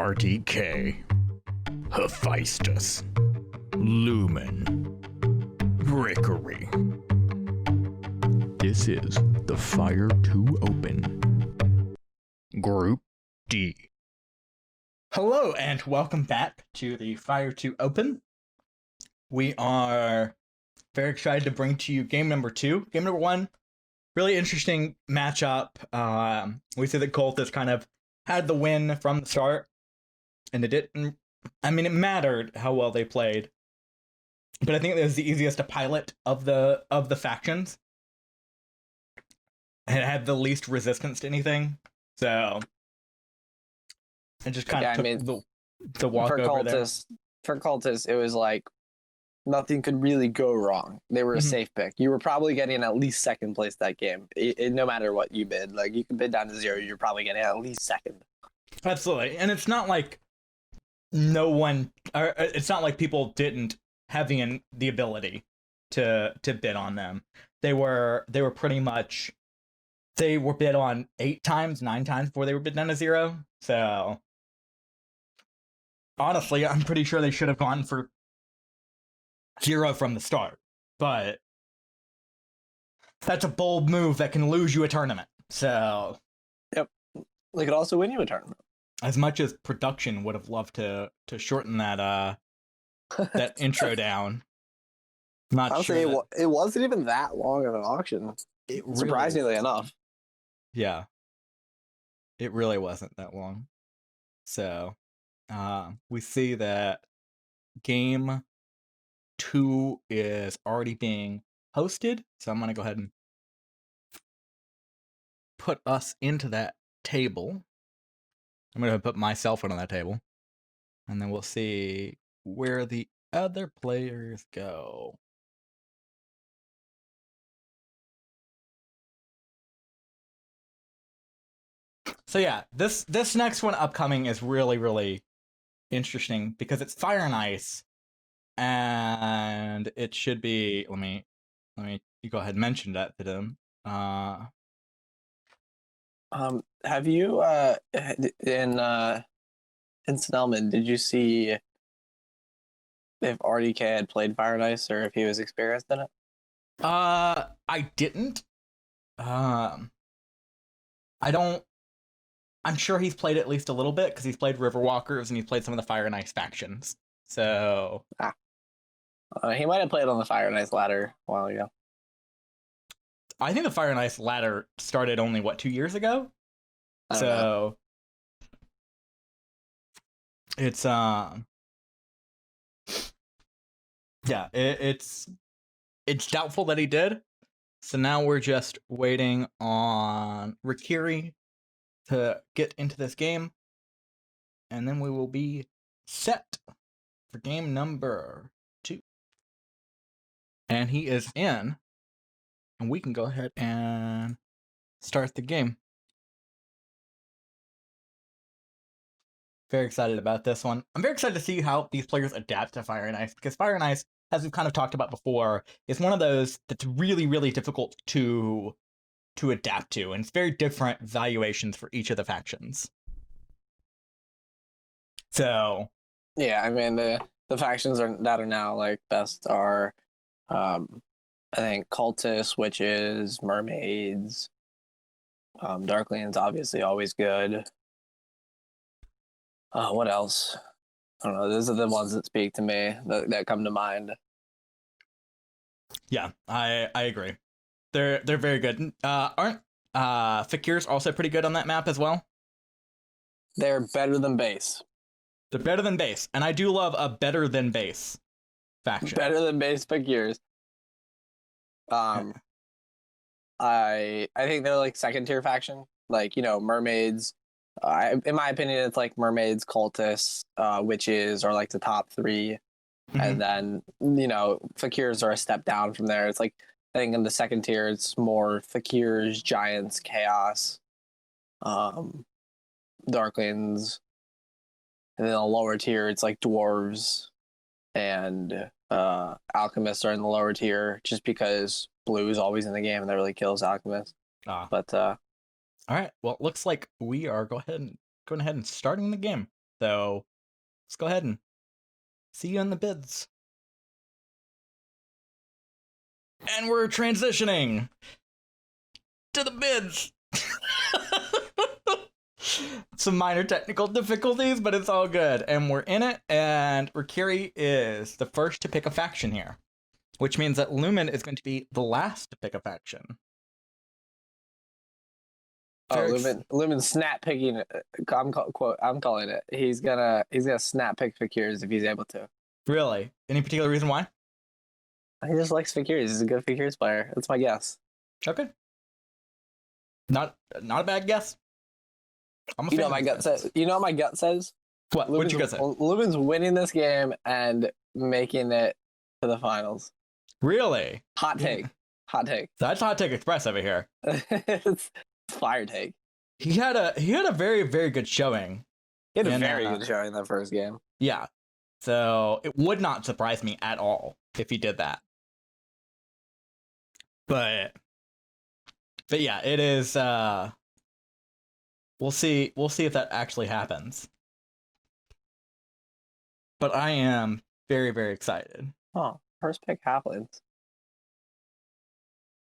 RTK, Hefaistos, Lumin, Brickery. This is the Fire 2 Open, Group D. Hello and welcome back to the Fire 2 Open. We are very excited to bring to you game number 2. Game number 1, really interesting matchup. We see that Cultists kind of had the win from the start, and it didn't. I mean, it mattered how well they played, but I think it was the easiest to pilot of the factions. It had the least resistance to anything, so it just kind of took the walk over there. For Cultists, it was like nothing could really go wrong. They were a safe pick. You were probably getting at least second place that game, no matter what you bid. Like, you could bid down to 0, you're probably getting at least second. Absolutely, and it's not like it's not like people didn't have the ability to bid on them. They were pretty much, they were bid on 8 times, 9 times before they were bid down to 0. So honestly, I'm pretty sure they should have gone for 0 from the start, but that's a bold move that can lose you a tournament. So yep, they could also win you a tournament. As much as production would have loved to shorten that that intro down, not sure. It wasn't even that long of an auction. Surprisingly enough. Yeah, it really wasn't that long. So we see that game 2 is already being hosted. So I'm going to go ahead and put us into that table. I'm going to put myself on that table. And then we'll see where the other players go. So yeah, this next one upcoming is really, really interesting because it's Fire and Ice. And it should be, let me go ahead and mention that to them. Have you in Snellman, did you see if RDK had played Fire and Ice or if he was experienced in it? I didn't. I'm sure he's played at least a little bit because he's played Riverwalkers and he's played some of the Fire and Ice factions. So he might have played on the Fire and Ice ladder a while ago. I think the Fire and Ice ladder started only 2 years ago. So it's yeah, it's doubtful that he did. So now we're just waiting on Rikiri to get into this game, and then we will be set for game number 2. And he is in, and we can go ahead and start the game. Very excited about this one. I'm very excited to see how these players adapt to Fire and Ice, because Fire and Ice, as we've kind of talked about before, is one of those that's really, really difficult to adapt to, and it's very different valuations for each of the factions. So yeah, I mean the factions that are now like best are I think Cultists, Witches, Mermaids, Darkling's obviously always good. What else? I don't know. Those are the ones that speak to me that come to mind. Yeah, I agree. They're very good. Aren't Fakirs also pretty good on that map as well? They're better than base. They're better than base, and I do love a better than base faction. Better than base Fakirs. I think they're like second tier faction. Like, you know, Mermaids. In my opinion, it's like Mermaids, Cultists, Witches are like the top 3, and then, you know, Fakirs are a step down from there. It's like, I think in the second tier, it's more Fakirs, Giants, Chaos, Darklings, and then the lower tier, it's like Dwarves and Alchemists are in the lower tier, just because blue is always in the game and that really kills Alchemists. But all right, well, it looks like we are going ahead and starting the game. So let's go ahead and see you in the bids. And we're transitioning to the bids. Some minor technical difficulties, but it's all good. And we're in it, and Rikiri is the first to pick a faction here, which means that Lumin is going to be the last to pick a faction. Lumin snap picking. I'm calling it. He's gonna snap pick Fakirs if he's able to. Really? Any particular reason why? He just likes Fakirs. He's a good Fakirs player. That's my guess. Okay. Not a bad guess. You know what my gut says? You know what my gut says? What? What'd you guys say? Lumin's winning this game and making it to the finals. Really? Hot take. Hot take. That's Hot Take Express over here. It's fire take. He had a very, very good showing. He had a very good showing in that first game. Yeah. So it would not surprise me at all if he did that. But yeah, it is we'll see if that actually happens. But I am very, very excited. Oh, first pick halflings.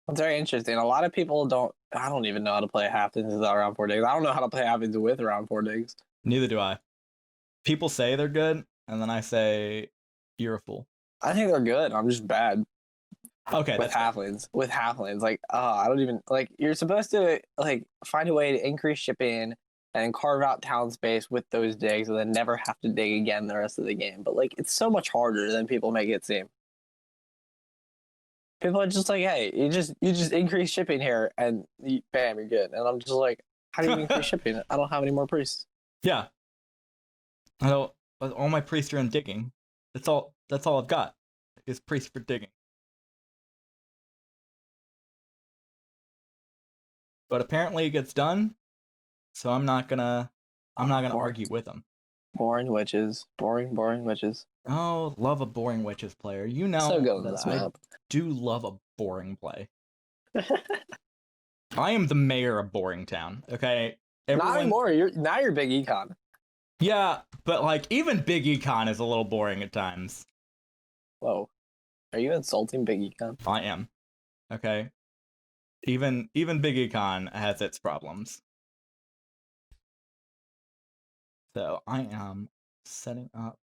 It's very interesting. A lot of people I don't even know how to play halflings without round 4 digs. I don't know how to play halflings with round 4 digs. Neither do I. People say they're good, and then I say, you're a fool. I think they're good. I'm just bad. Okay, with halflings. With halflings. Like, I don't even, like, you're supposed to, like, find a way to increase shipping and carve out town space with those digs and then never have to dig again the rest of the game. But, like, it's so much harder than people make it seem. People are just like, hey, you just increase shipping here and bam, you're good. And I'm just like, how do you increase shipping? I don't have any more priests. Yeah. All my priests are in digging. That's all I've got is priests for digging. But apparently it gets done, so I'm not gonna argue with them. Boring witches. Boring witches. Oh, love a boring witches player. You know so good on this map. I do love a boring play. I am the mayor of Boring Town, okay? Not anymore. You're Big Econ. Yeah, but like even Big Econ is a little boring at times. Whoa. Are you insulting Big Econ? I am. Okay. Even Big Econ has its problems. So I am setting up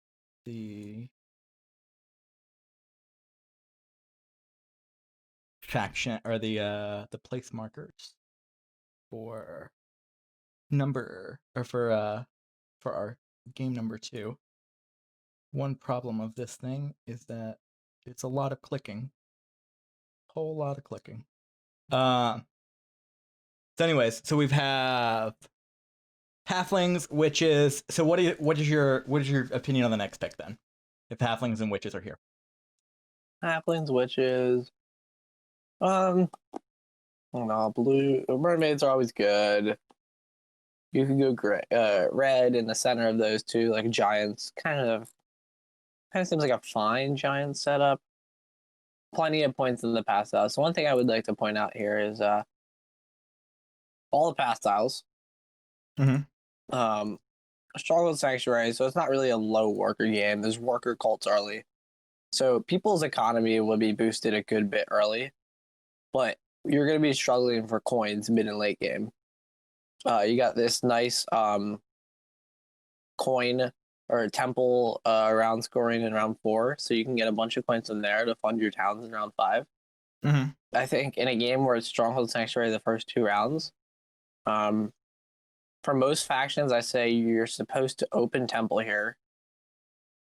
the faction or the place markers for for our game number 2. One problem of this thing is that it's a lot of clicking. Whole lot of clicking. So anyways, so we have halflings, witches. So what is your opinion on the next pick then? If halflings and witches are here. Halflings, witches. I don't know, blue mermaids are always good. You can go red in the center of those two, like giants. Kind of seems like a fine giant setup. Plenty of points in the pass styles. So one thing I would like to point out here is all the pass styles. Mm-hmm. Stronghold Sanctuary, so it's not really a low worker game. There's worker cults early. So people's economy will be boosted a good bit early, but you're going to be struggling for coins mid and late game. You got this nice coin or temple round scoring in round 4, so you can get a bunch of coins from there to fund your towns in round 5. Mm-hmm. I think in a game where it's Stronghold Sanctuary the first 2 rounds, for most factions, I say you're supposed to open temple here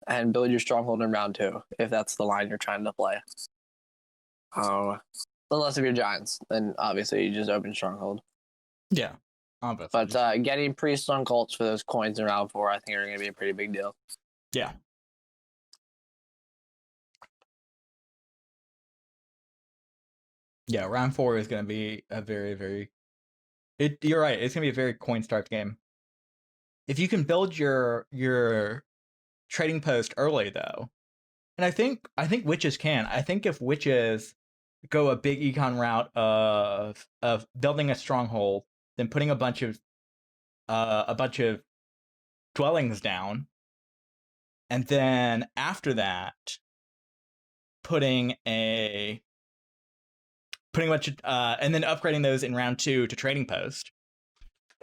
and build your stronghold in round 2, if that's the line you're trying to play. Unless if you're giants, then obviously you just open stronghold. Yeah, obviously. But getting priests on cults for those coins in round 4, I think are going to be a pretty big deal. Yeah. Yeah, round 4 is going to be a very, very... You're right, it's going to be a very coin-starved game. If you can build your trading post early, though, and I think witches can. I think if witches go a big econ route of building a stronghold, then putting a bunch of dwellings down, and then after that, and then upgrading those in round 2 to trading post.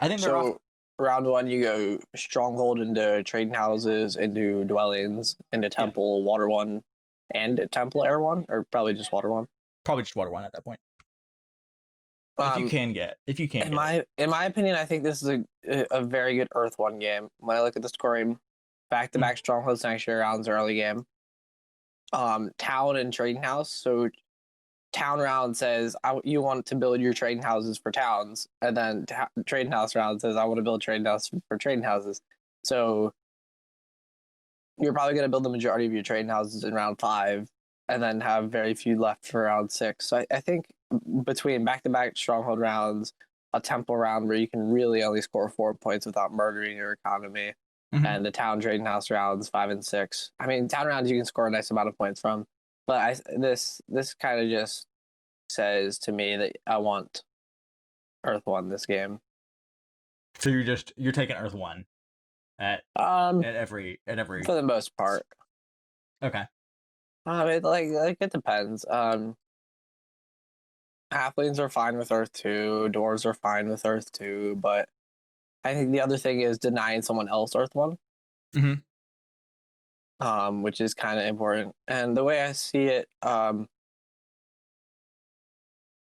I think they're off. Round 1, you go stronghold into trading houses, into dwellings, into temple, water 1, and temple air 1, or probably just water 1. Probably just water 1 at that point. If you can. In my opinion, I think this is a very good Earth 1 game. When I look at the scoring, back-to-back stronghold sanctuary rounds early game. Town and trading house. So town round says you want to build your trading houses for towns, and then trading house round says I want to build trading house for trading houses. So you're probably going to build the majority of your trading houses in round 5, and then have very few left for round 6. So I think between back-to-back stronghold rounds, a temple round where you can really only score 4 points without murdering your economy, and the town trading house rounds 5 and 6. I mean, town rounds you can score a nice amount of points from, but this kind of just says to me that I want Earth 1 this game. So you're taking Earth 1 at every for the most part. Okay. It depends. Halflings are fine with Earth 2, dwarves are fine with Earth 2, but I think the other thing is denying someone else Earth 1. Which is kind of important. And the way I see it, I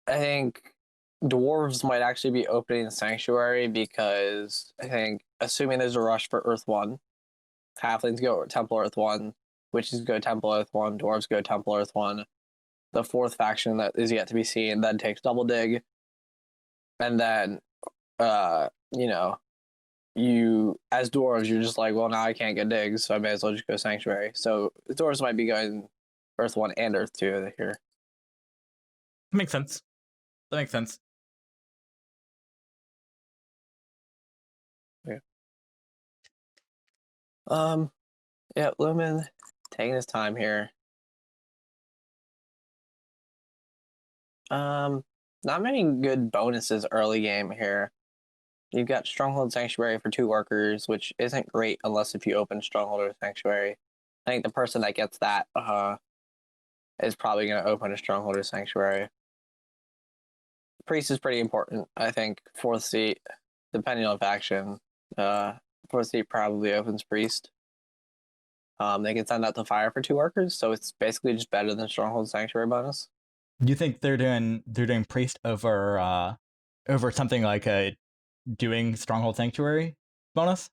think dwarves might actually be opening Sanctuary, because I think, assuming there's a rush for Earth 1, halflings go Temple Earth 1, witches go Temple Earth 1, dwarves go Temple Earth 1. The 4th faction that is yet to be seen then takes Double Dig. And then, you, as dwarves, you're just like, well, now I can't get digs, so I may as well just go Sanctuary. So the dwarves might be going Earth 1 and Earth 2 here. That makes sense. Yeah. Lumin taking his time here. Not many good bonuses early game here. You've got Stronghold Sanctuary for 2 workers, which isn't great unless if you open Stronghold or Sanctuary. I think the person that gets that is probably going to open a Stronghold or Sanctuary. Priest is pretty important. I think 4th seat, depending on faction, 4th seat probably opens Priest. They can send out the fire for 2 workers, so it's basically just better than Stronghold Sanctuary bonus. You think they're doing Priest over something like doing Stronghold Sanctuary bonus?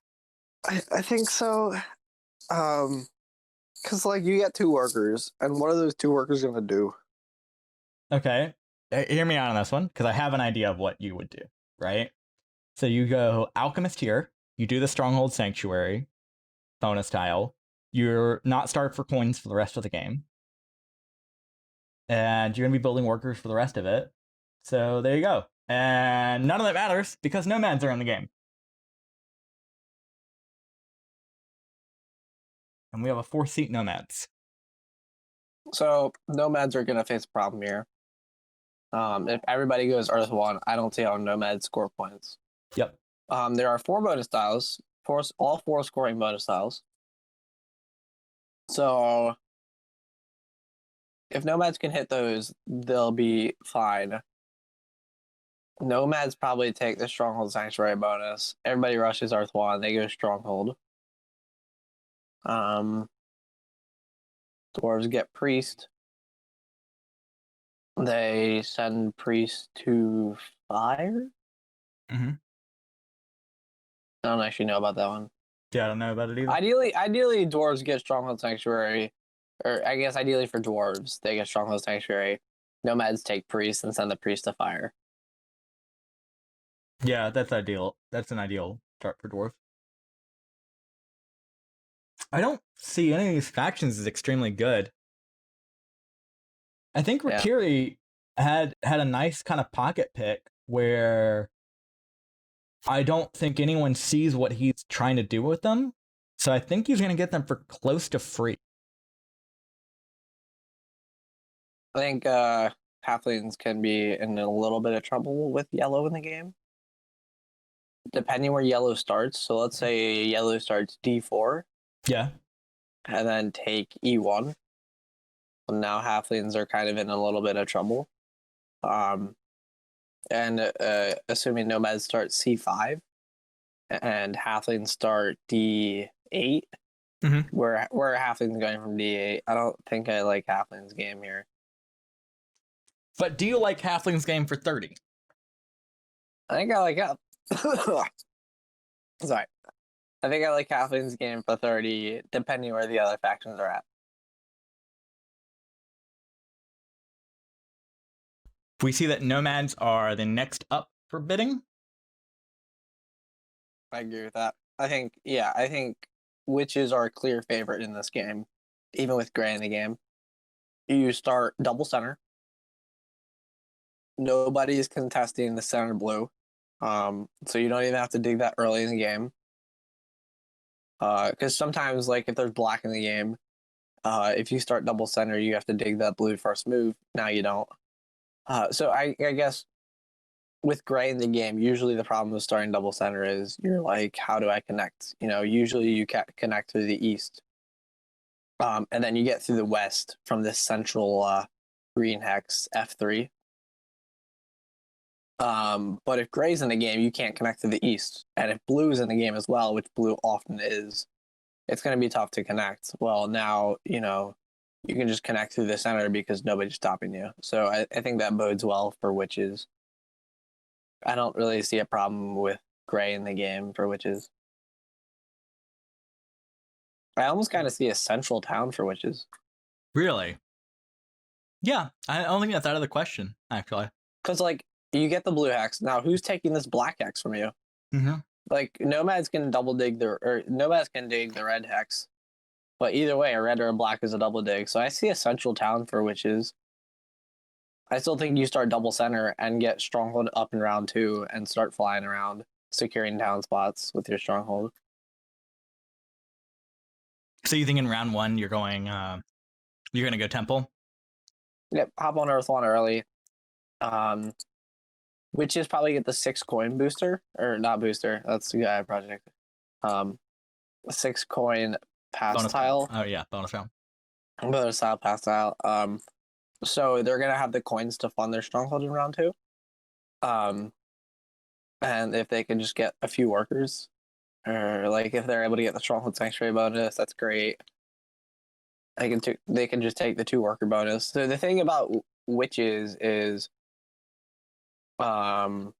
I think so. Because you get 2 workers, and what are those 2 workers gonna do? Okay, hear me out on this one, because I have an idea of what you would do, right? So you go Alchemist here, you do the Stronghold Sanctuary bonus tile, you're not starved for coins for the rest of the game, and you're going to be building workers for the rest of it. So there you go. And none of that matters because nomads are in the game. And we have a 4th seat nomads. So nomads are going to face a problem here. If everybody goes Earth 1, I don't see how nomads score points. Yep. There are 4 bonus tiles, all 4 scoring bonus tiles. So if nomads can hit those, they'll be fine. Nomads probably take the Stronghold Sanctuary bonus. Everybody rushes Earth 1, they go Stronghold. Dwarves get Priest. They send Priest to Fire? Mm-hmm. I don't actually know about that one. Yeah, I don't know about it either. Ideally, dwarves get Stronghold Sanctuary, or I guess ideally for dwarves, they get Stronghold Sanctuary. Nomads take Priest and send the Priest to Fire. Yeah, that's ideal. That's an ideal start for dwarf. I don't see any of these factions as extremely good. I think Rakiri had a nice kind of pocket pick where I don't think anyone sees what he's trying to do with them. So I think he's going to get them for close to free. I think halflings can be in a little bit of trouble with yellow in the game. depending where yellow starts. So let's say yellow starts D4 Yeah. and then take E1. So now halflings are kind of in a little bit of trouble. And assuming nomads start C5 and halflings start D8, where are halflings going from D8? I don't think I like halflings game here. But do you like halflings game for 30? I think I like Sorry. I think I like halflings game for 30, depending where the other factions are at. We see that nomads are the next up for bidding. I agree with that. I think witches are a clear favorite in this game, even with gray in the game. You start double center. Nobody is contesting the center blue, so you don't even have to dig that early in the game. Because sometimes, like if there's black in the game, if you start double center, you have to dig that blue first move. Now you don't. So I guess with gray in the game, usually the problem with starting double center is you're like, how do I connect? Usually you can't connect through the east. And then you get through the west from this central green hex F3. But if gray's in the game, you can't connect to the east. And if blue's in the game as well, which blue often is, it's going to be tough to connect. Well, now, you can just connect through the center because nobody's stopping you. So I think that bodes well for witches. I don't really see a problem with gray in the game for witches. I almost kind of see a central town for witches. Really? Yeah, I don't think that's out of the question, actually. Because, like, you get the blue hex. Now, who's taking this black hex from you? Mm-hmm. Like, nomads can dig the red hex. But either way, a red or a black is a double dig. So I see a central town for witches. I still think you start double center and get stronghold up in round 2 and start flying around, securing town spots with your stronghold. So you think in round 1 you're going to go temple? Yep, hop on Earth 1 early. Witches probably get the 6 coin booster, or not booster. That's the guy project. 6 coin pass tile. Oh yeah, bonus round. Bonus tile, pass tile. So they're gonna have the coins to fund their stronghold in round 2. And if they can just get a few workers, or like if they're able to get the stronghold sanctuary bonus, that's great. They can just take the 2 worker bonus. So the thing about witches is, so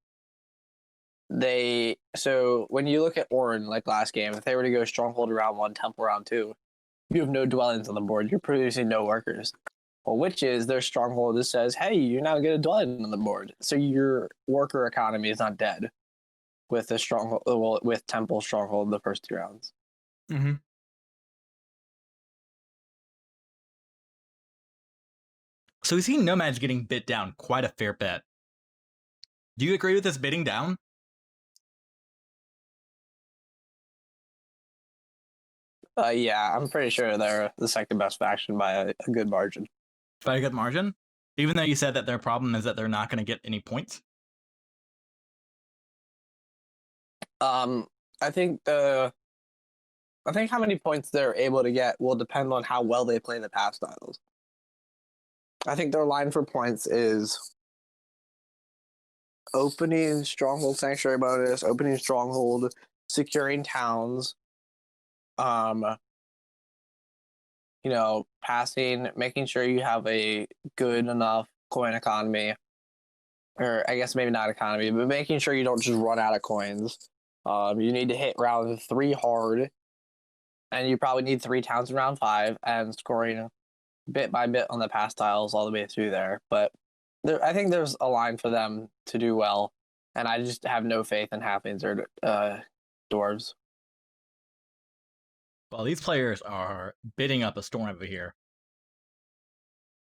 when you look at Orin, like last game, if they were to go stronghold round 1, temple round 2, you have no dwellings on the board. You're producing no workers. Well, witches, their stronghold just says, hey, you now get a dwelling on the board. So your worker economy is not dead with the stronghold, with temple stronghold the first 2 rounds. Mm-hmm. So we see nomads getting bid down quite a fair bit. Do you agree with this bidding down? Yeah, I'm pretty sure they're the second best faction by a good margin. By a good margin? Even though you said that their problem is that they're not going to get any points? I think how many points they're able to get will depend on how well they play the pass styles. I think their line for points is opening stronghold sanctuary bonus, opening stronghold, securing towns, passing, making sure you have a good enough coin economy, or I guess maybe not economy, but making sure you don't just run out of coins. You need to hit round 3 hard, and you probably need 3 towns in round 5, and scoring bit by bit on the pass tiles all the way through there. But I think there's a line for them to do well, and I just have no faith in halflings or dwarves. Well, these players are bidding up a storm over here.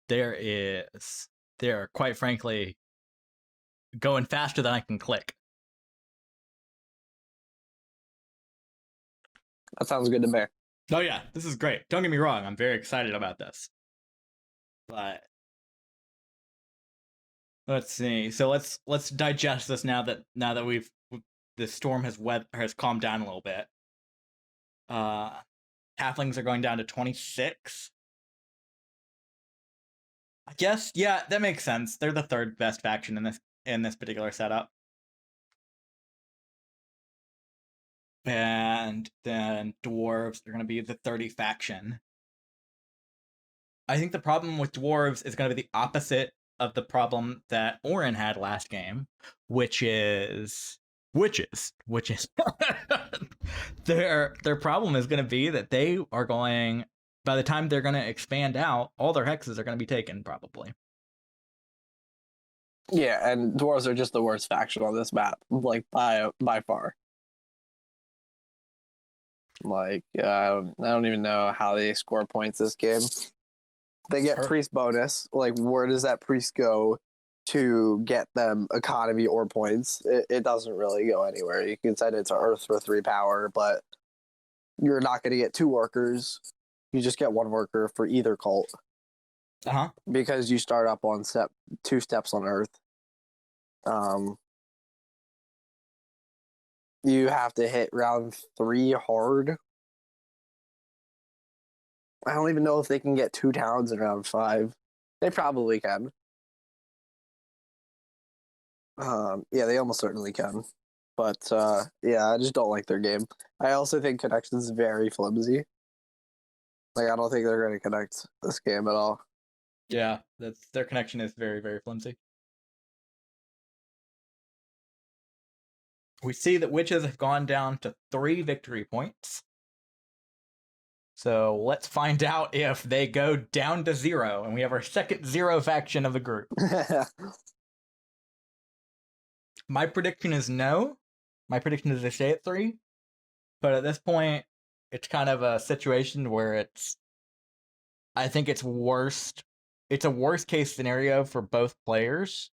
They're quite frankly going faster than I can click. That sounds good to me. Oh yeah, this is great. Don't get me wrong, I'm very excited about this. But let's see. So let's digest this now that we've the storm has calmed down a little bit. Halflings are going down to 26. I guess, yeah, that makes sense. They're the third best faction in this particular setup. And then dwarves are going to be the 30 faction. I think the problem with dwarves is going to be the opposite of the problem that Orin had last game, which is their problem is going to be that they are going, by the time they're going to expand out, all their hexes are going to be taken probably. Yeah, and dwarves are just the worst faction on this map, like by far. Like I don't even know how they score points this game. They get priest bonus. Like, where does that priest go to get them economy or points? It doesn't really go anywhere. You can send it to Earth for 3 power, but you're not going to get 2 workers. You just get 1 worker for either cult. Because you start up on 2 steps on Earth. You have to hit round 3 hard. I don't even know if they can get 2 towns in round 5. They probably can. Yeah, they almost certainly can. But yeah, I just don't like their game. I also think connection is very flimsy. Like, I don't think they're going to connect this game at all. Yeah, their connection is very, very flimsy. We see that witches have gone down to 3 victory points. So let's find out if they go down to 0, and we have our second 0 faction of the group. My prediction is no. My prediction is they stay at 3. But at this point, it's kind of a situation where I think it's worst. It's a worst case scenario for both players,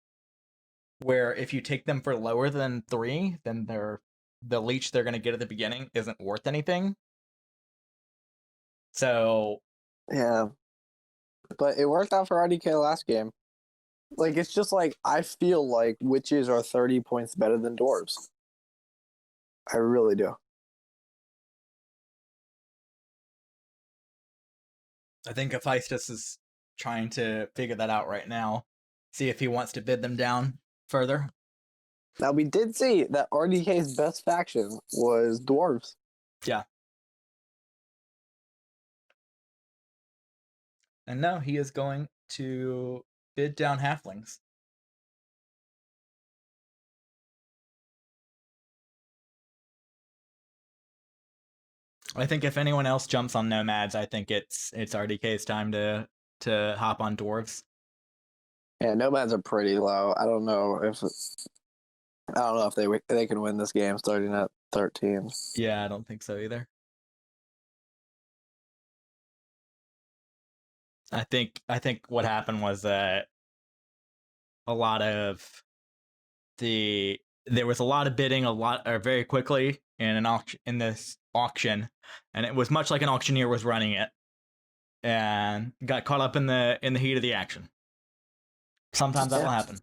where if you take them for lower than 3, then the leech they're going to get at the beginning isn't worth anything. So yeah, but it worked out for RDK last game. Like, it's just like, I feel like witches are 30 points better than dwarves. I really do. I think Hefaistos is trying to figure that out right now. See if he wants to bid them down further. Now, we did see that RDK's best faction was dwarves. Yeah. And now he is going to bid down halflings. I think if anyone else jumps on nomads, I think it's RDK's time to hop on dwarves. Yeah, nomads are pretty low. I don't know if they can win this game starting at 13. Yeah, I don't think so either. I think what happened was that there was a lot of bidding very quickly in this auction, and it was much like an auctioneer was running it, and got caught up in the heat of the action. Sometimes that will happen.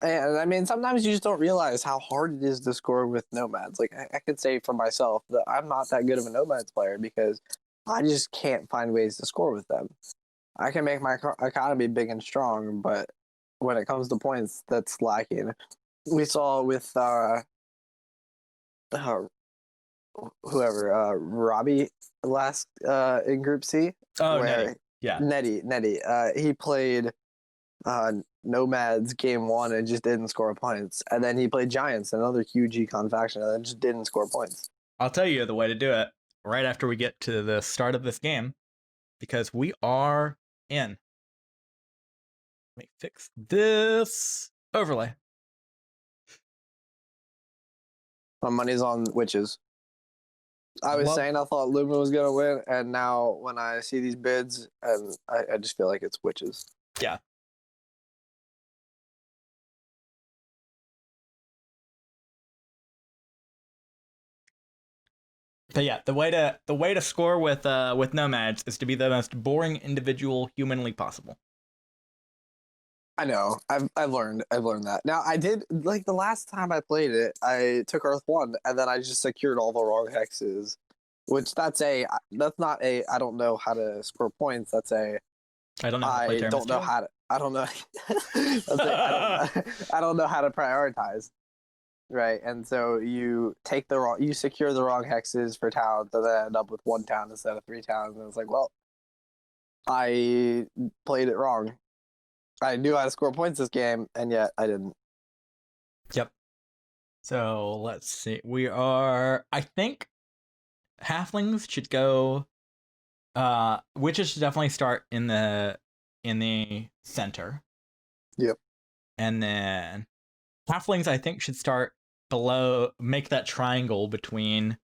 And I mean, sometimes you just don't realize how hard it is to score with nomads. Like, I could say for myself that I'm not that good of a nomads player because I just can't find ways to score with them. I can make my economy big and strong, but when it comes to points, that's lacking. We saw with Robbie last in Group C. Oh, Nettie. Yeah. Nettie. He played Nomads game 1 and just didn't score points. And then he played Giants, another huge econ faction, and then just didn't score points. I'll tell you the way to do it right after we get to the start of this game, because we are in. Let me fix this overlay. My money's on witches. I was saying I thought Lumin was going to win, and now when I see these bids, and I just feel like it's witches. Yeah. But yeah, the way to score with nomads is to be the most boring individual humanly possible. I know. I've learned that. Now I did like the last time I played it, I took Earth 1 and then I just secured all the wrong hexes. Which that's not a I don't know how to score points. That's a I don't know how to play I Terra don't know Mystica. how to I don't know I don't know how to prioritize. Right. And so you secure the wrong hexes for towns and then end up with 1 town instead of 3 towns, and it's like, well, I played it wrong. I knew how to score points this game, and yet I didn't. Yep. So let's see. I think halflings should go. Witches should definitely start in the center. Yep. And then halflings, I think, should start below. Make that triangle between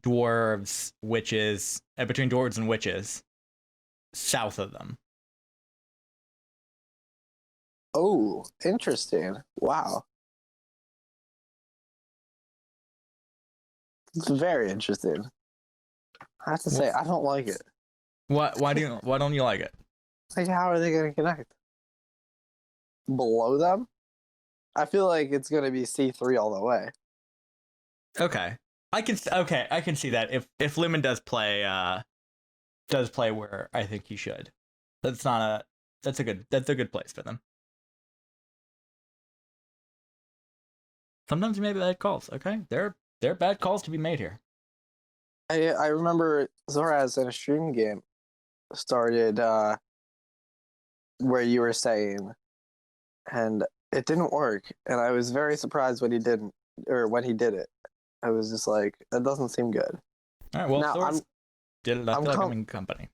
dwarves, witches, between dwarves and witches, south of them. Oh, interesting. Wow. It's very interesting. I have to say, I don't like it. What? Why don't you like it? Like, how are they going to connect? Below them? I feel like it's going to be C3 all the way. Okay. I can see that if Lumin does play where I think he should. That's a good place for them. Sometimes you make bad calls, okay? There are bad calls to be made here. I remember Zoraz in a stream game started where you were saying, and it didn't work, and I was very surprised when he did it. I was just like, that doesn't seem good. All right, well, now, I feel like I'm in company.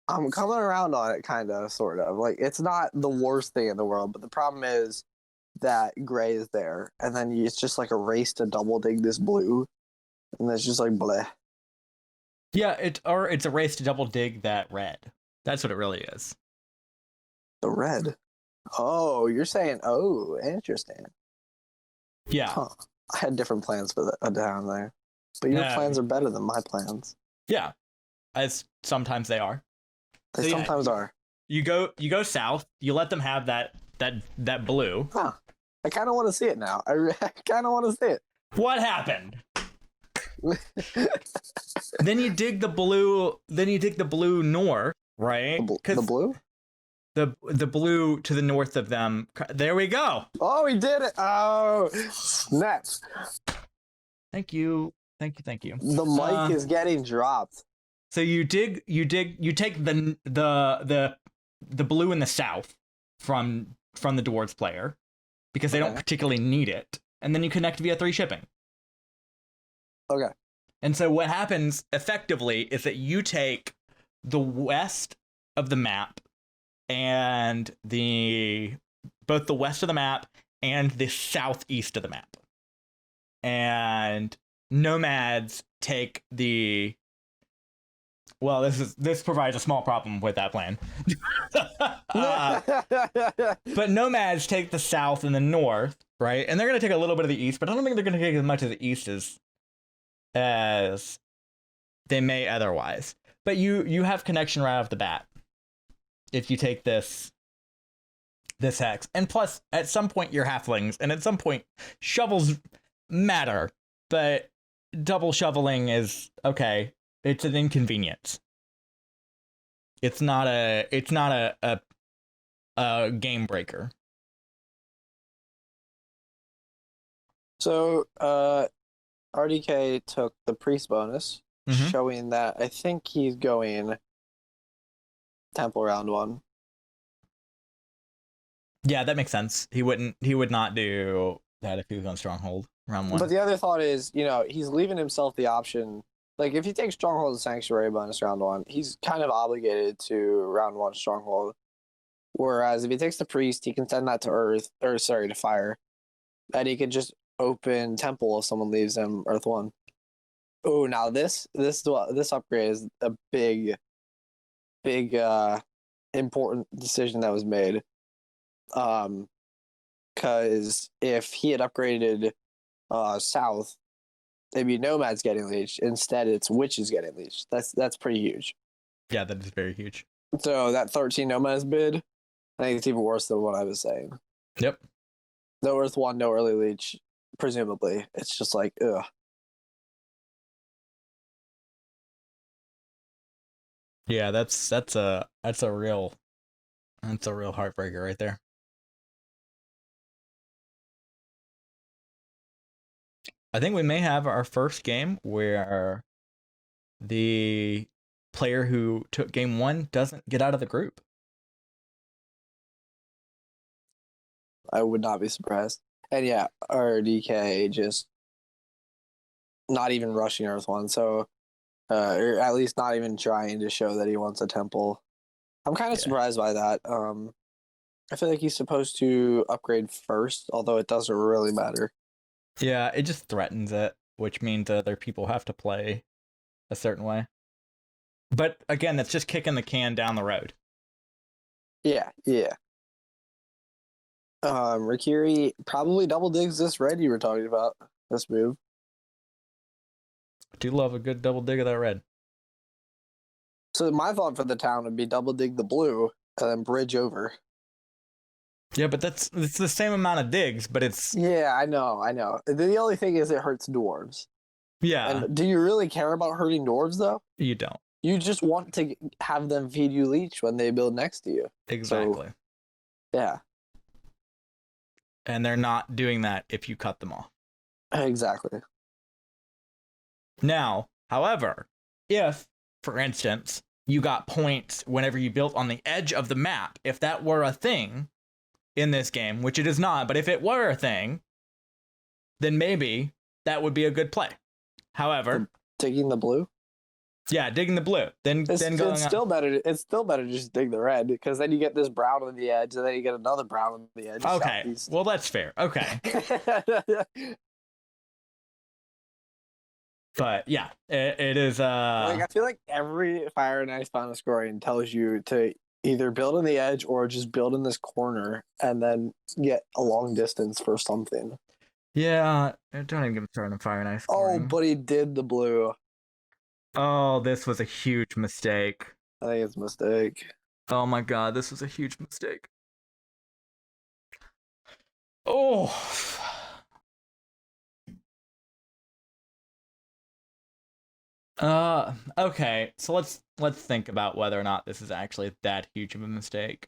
I'm coming around on it, kind of, sort of. Like, it's not the worst thing in the world, but the problem is that gray is there, and then it's just like a race to double dig this blue, and it's just like bleh. Yeah, it's a race to double dig that red. That's what it really is. The red. Oh, you're saying, oh, interesting. Yeah. Huh. I had different plans for a down there, but your plans are better than my plans. Yeah, as sometimes they are. They sometimes are. You go south. You let them have that blue. Huh. I kind of want to see it now. I kind of want to see it. What happened? Then you dig the blue. Then you dig the blue north, right? The blue. The blue to the north of them. There we go. Oh, we did it! Oh, snap! Thank you. The mic is getting dropped. So you take the blue in the south from the dwarves player because they don't particularly need it, and then you connect via 3 shipping. Okay. And so what happens effectively is that you take the west of the map and both the west of the map and the southeast of the map. And nomads take this provides a small problem with that plan. But nomads take the south and the north, right? And they're going to take a little bit of the east, but I don't think they're going to take as much of the east as they may otherwise. But you have connection right off the bat if you take this hex. And plus, at some point, you're halflings, and at some point, shovels matter. But double shoveling is okay. It's an inconvenience. It's not a game breaker. So, RDK took the priest bonus, showing that I think he's going temple round 1. Yeah, that makes sense. He would not do that if he was on stronghold round 1. But the other thought is, he's leaving himself the option. Like, if he takes Stronghold and Sanctuary bonus round 1, he's kind of obligated to round 1 Stronghold. Whereas if he takes the Priest, he can send that to to Fire. And he could just open Temple if someone leaves him Earth 1. Oh, now this upgrade is a big, important decision that was made. Because if he had upgraded south, it'd be nomads getting leeched. Instead, it's witches getting leeched. That's pretty huge. Yeah, that is very huge. So that 13 nomads bid I think it's even worse than what I was saying. Yep. No Earth 1, no early leech, presumably. It's just like, ugh. Yeah, that's a real heartbreaker right there. I think we may have our first game where the player who took game 1 doesn't get out of the group. I would not be surprised. And yeah, our DK just not even rushing Earth 1, so or at least not even trying to show that he wants a temple. I'm kind of surprised by that. I feel like he's supposed to upgrade first, although it doesn't really matter. Yeah, it just threatens it, which means other people have to play a certain way. But again, that's just kicking the can down the road. Yeah. Rikiri probably double digs this red you were talking about, this move. I do love a good double dig of that red. So my thought for the town would be double dig the blue and then bridge over. Yeah, but it's the same amount of digs, but it's... Yeah, I know. The only thing is it hurts dwarves. Yeah. And do you really care about hurting dwarves, though? You don't. You just want to have them feed you leech when they build next to you. Exactly. So, yeah. And they're not doing that if you cut them off. Exactly. Now, however, if, for instance, you got points whenever you built on the edge of the map, if that were a thing in this game, which it is not, but if it were a thing, then maybe that would be a good play. However, digging the blue? Yeah, digging the blue. It's still better to just dig the red, because then you get this brown on the edge, and then you get another brown on the edge. Okay, southeast. well, that's fair. Okay. But yeah, it is. Like, I feel like every Fire and Ice final scoring tells you to either build on the edge or just build in this corner and then get a long distance for something. Yeah, don't even get me started on Fire and Ice scoring. Oh, but he did the blue. Oh, this was a huge mistake. I think it's a mistake. Oh my god, this was a huge mistake. Oh. Okay, so let's think about whether or not this is actually that huge of a mistake,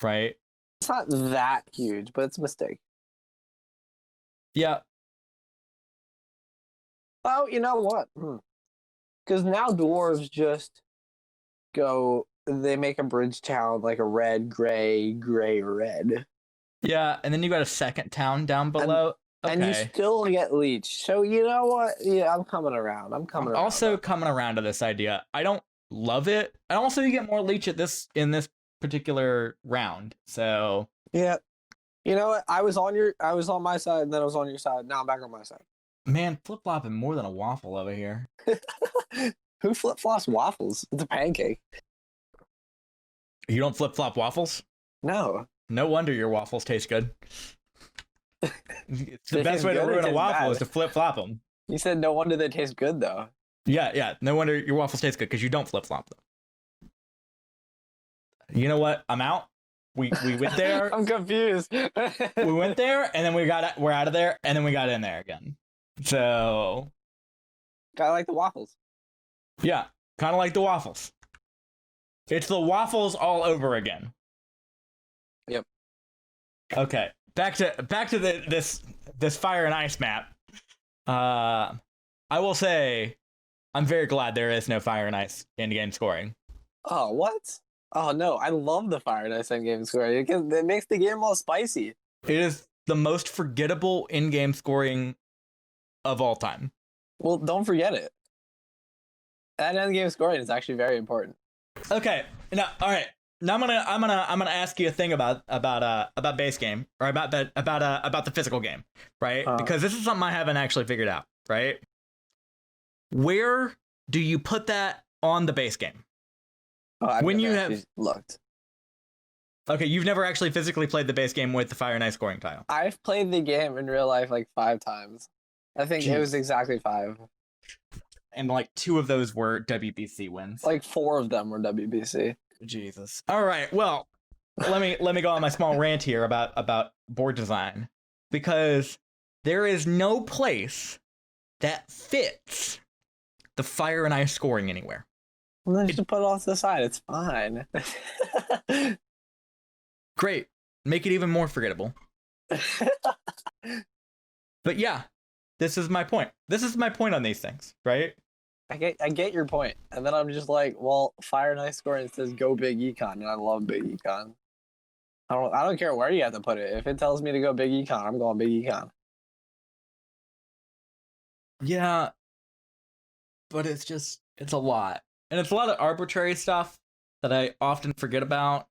right? It's not that huge, but it's a mistake. Yeah. Oh, you know what? Because now dwarves just go, they make a bridge town like a red, gray, red. Yeah, and then you got a second town down below. And you still get leech. So you know what? Yeah, I'm coming around. I'm also coming around to this idea. I don't love it. And also you get more leech in this particular round. So yeah. You know what? I was on my side, and then I was on your side. Now I'm back on my side. Man, flip-flopping more than a waffle over here. Who flip-flops waffles? It's a pancake. You don't flip-flop waffles? No. No wonder your waffles taste good. It's the best way to ruin a waffle is to flip-flop them. You said no wonder they taste good, though. Yeah. No wonder your waffles taste good, because you don't flip-flop them. You know what? I'm out. We went there. I'm confused. We went there, and then we're out of there, and then we got in there again. So, kind of like the waffles. Yeah, kind of like the waffles. It's the waffles all over again. Yep. Okay, back to this Fire and Ice map. I will say, I'm very glad there is no Fire and Ice in-game scoring. Oh, what? Oh no, I love the Fire and Ice in-game scoring. It makes the game all spicy. It is the most forgettable in-game scoring of all time. Well, don't forget it. That end-game scoring is actually very important. Okay, now all right. Now I'm gonna ask you a thing about base game, or about the physical game, right? Because this is something I haven't actually figured out, right? Where do you put that on the base game? When you have looked. Okay, you've never actually physically played the base game with the Fire and Ice scoring tile. I've played the game in real life like 5 times. I think it was exactly 5. And like 2 of those were WBC wins. Like 4 of them were WBC. Jesus. All right. Well, let me go on my small rant here about board design, because there is no place that fits the fire and ice scoring anywhere. Well, then just put it off to the side. It's fine. Great. Make it even more forgettable. But yeah, this is my point. This is my point on these things, right? I get your point. And then I'm just like, well, fire and ice scoring says go big econ, and I love big econ. I don't care where you have to put it. If it tells me to go big econ, I'm going big econ. Yeah. But it's a lot. And it's a lot of arbitrary stuff that I often forget about.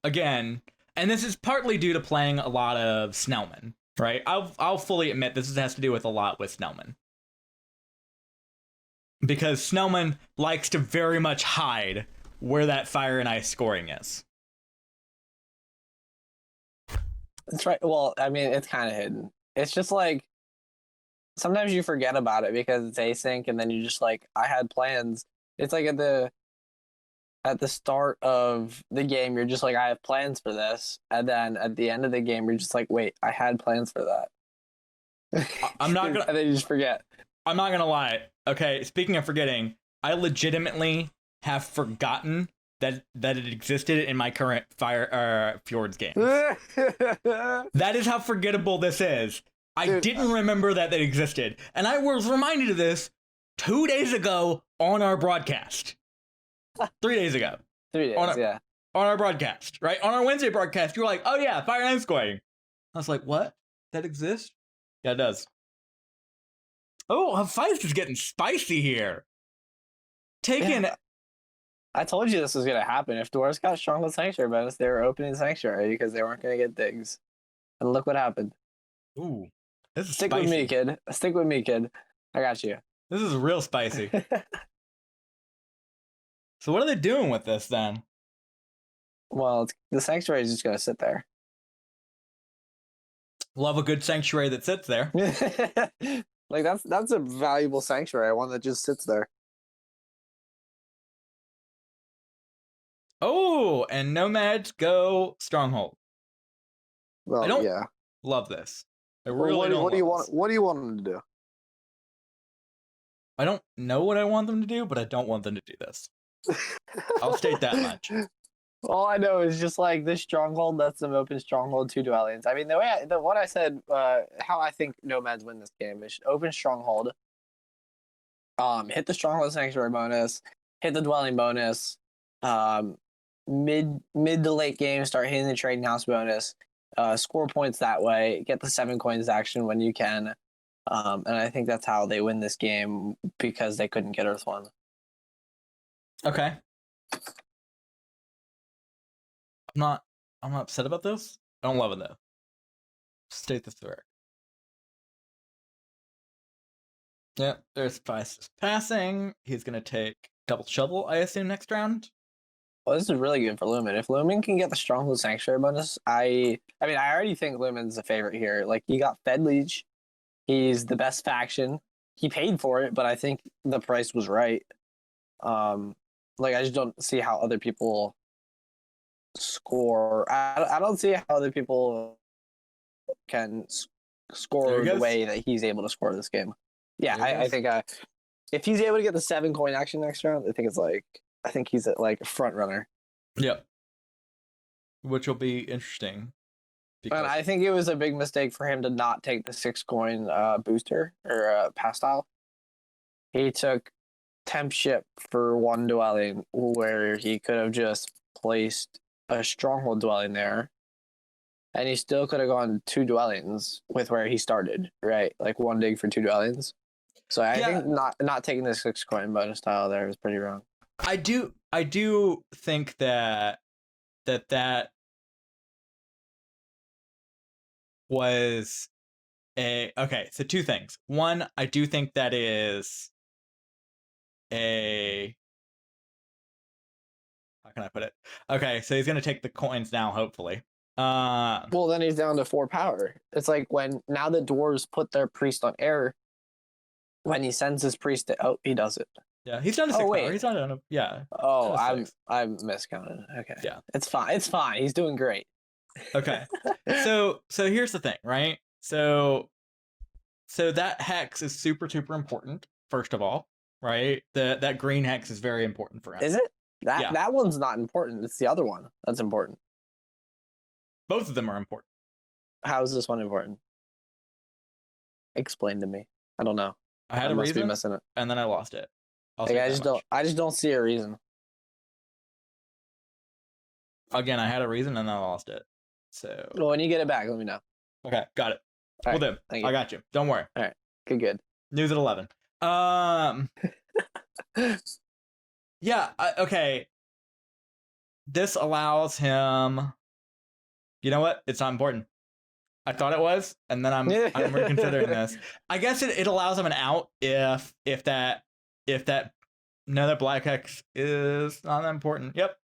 Again, and this is partly due to playing a lot of Snellman, right? I'll fully admit this has to do with a lot with Snellman. Because Snellman likes to very much hide where that fire and ice scoring is. That's right. Well, I mean, it's kind of hidden. It's just like, sometimes you forget about it because it's async, and then you just like, I had plans. It's like at the start of the game, you're just like, I have plans for this, and then at the end of the game, you're just like, wait, I had plans for that. I'm not gonna. And then you just forget. I'm not gonna lie. Okay, speaking of forgetting, I legitimately have forgotten that it existed in my current Fjords game. That is how forgettable this is. I didn't remember that existed, and I was reminded of this 2 days ago on our broadcast. 3 days ago. 3 days, yeah. On our broadcast, right? On our Wednesday broadcast, you were like, oh yeah, fire and ice scoring. I was like, what? That exists? Yeah, it does. Oh, Hefaistos is getting spicy here. Yeah. I told you this was going to happen. If Dwarves got Stronghold Sanctuary bonus, they were opening Sanctuary because they weren't going to get digs. And look what happened. Ooh, this is Stick spicy. with me, kid. Stick with me, kid. I got you. This is real spicy. So what are they doing with this then? Well, the Sanctuary is just going to sit there. Love a good Sanctuary that sits there. Like, that's a valuable Sanctuary, one that just sits there. Oh, and Nomads go Stronghold. Well, I don't yeah. love this. I really don't. What do you want? What do you want them to do? I don't know what I want them to do, but I don't want them to do this. I'll state that much. All I know is just like this Stronghold lets them open Stronghold 2 Dwellings. I mean, what I said, how I think Nomads win this game is open Stronghold, hit the Stronghold Sanctuary bonus, hit the Dwelling bonus, mid to late game start hitting the Trading House bonus, score points that way, get the 7 coins action when you can, and I think that's how they win this game because they couldn't get Earth 1. Okay. I'm not upset about this. I don't love it though. State this correct. Yep, there's Hefaistos passing. He's gonna take double shovel, I assume, next round. Well, this is really good for Lumin. If Lumin can get the Stronghold Sanctuary bonus, I mean, I already think Lumin's a favorite here. Like, he got Fed Leech. He's the best faction. He paid for it, but I think the price was right. Like, I just don't see how other people score. I don't see how other people can score the way that he's able to score this game. Yeah, I think if he's able to get the 7 coin action next round, I think he's a front runner. Yep. Which will be interesting. And I think it was a big mistake for him to not take the 6 coin booster or pastile. He took temp ship for 1 dwelling where he could have just placed a Stronghold dwelling there, and he still could have gone 2 dwellings with where he started, right? Like 1 dig for 2 dwellings. So I think not taking the 6 coin bonus tile there is pretty wrong. I do think that was okay, so 2 things. One, I do think that is how can I put it? Okay, so he's gonna take the coins now, hopefully. Well, then he's down to 4 power. It's like now the dwarves put their priest on air, when he sends his priest he does it. Yeah, he's down to 6 power. wait. He's not down to, yeah. Oh, Down to 6. I'm miscounted. Okay. Yeah. It's fine. It's fine. He's doing great. Okay. So here's the thing, right? So that hex is super important, first of all, right? That green hex is very important for him. Is it? Yeah. That one's not important. It's the other one that's important. Both of them are important. How is this one important? Explain to me. I don't know. I had a must be reason, missing it. and then I lost it. Like, I just don't see a reason. Again, I had a reason, and then I lost it. So. Well, when you get it back, let me know. Okay, got it. All Well, right, then, thank you. I got you. Don't worry. Good. News at 11. Yeah. Okay. This allows him. You know what? It's not important. I thought it was, and then I'm reconsidering this. I guess it allows him an out if that that black hex is not that important. Yep.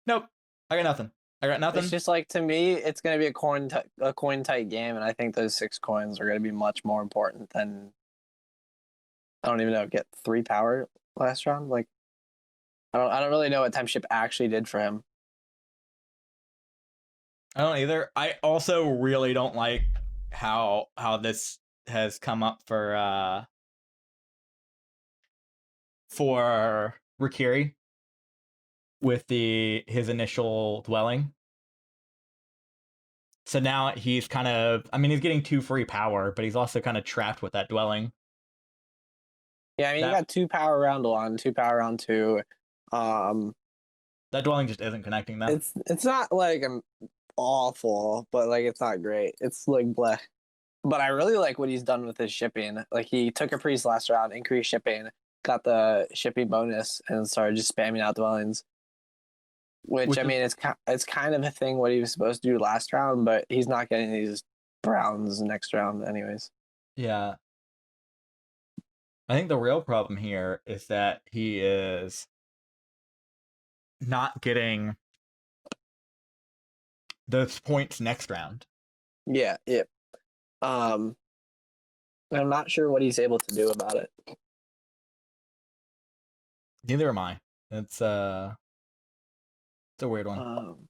Nope. I got nothing. It's just like, to me, it's gonna be a coin tight game, and I think those 6 coins are gonna be much more important than, I don't even know, get 3 power last round. Like, I don't really know what Temp Ship actually did for him. I don't either. I also really don't like how this has come up for Rikiri with his initial dwelling. So now he's kind of, I mean, he's getting 2 free power, but he's also kind of trapped with that dwelling. Yeah, I mean, you got 2 power round 1, 2 power round 2. That dwelling just isn't connecting them. It's not like awful, but like, it's not great. It's like bleh. But I really like what he's done with his shipping. Like, he took a priest last round, increased shipping, got the shipping bonus, and started just spamming out dwellings. Which I mean, it's kind of a thing what he was supposed to do last round, but he's not getting these browns next round anyways. Yeah. I think the real problem here is that he is not getting those points next round. Yeah. I'm not sure what he's able to do about it. Neither am I. It's a weird one.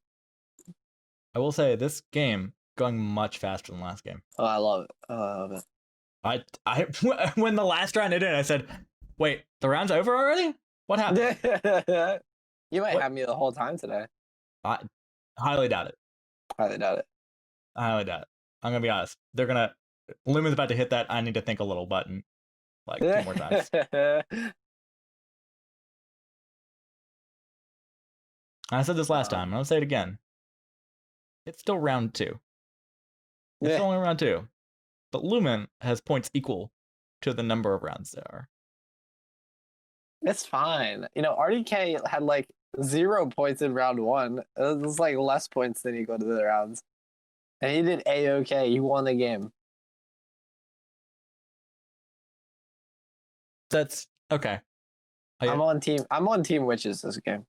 I will say this game going much faster than last game. Oh, I love it. I when the last round ended, I said, "Wait, the round's over already? What happened?" You might have me the whole time today. I highly doubt it. Highly doubt it. I highly doubt it. I'm gonna be honest. Lumin's about to hit that I need to think a little button like 2 more times. I said this last time, and I'll say it again. It's still round 2. It's only round 2. But Lumin has points equal to the number of rounds there are. It's fine. You know, RDK had like 0 points in round 1. It was like less points than he got to the rounds. And he did A-OK. He won the game. That's okay. I'm on team Witches this game.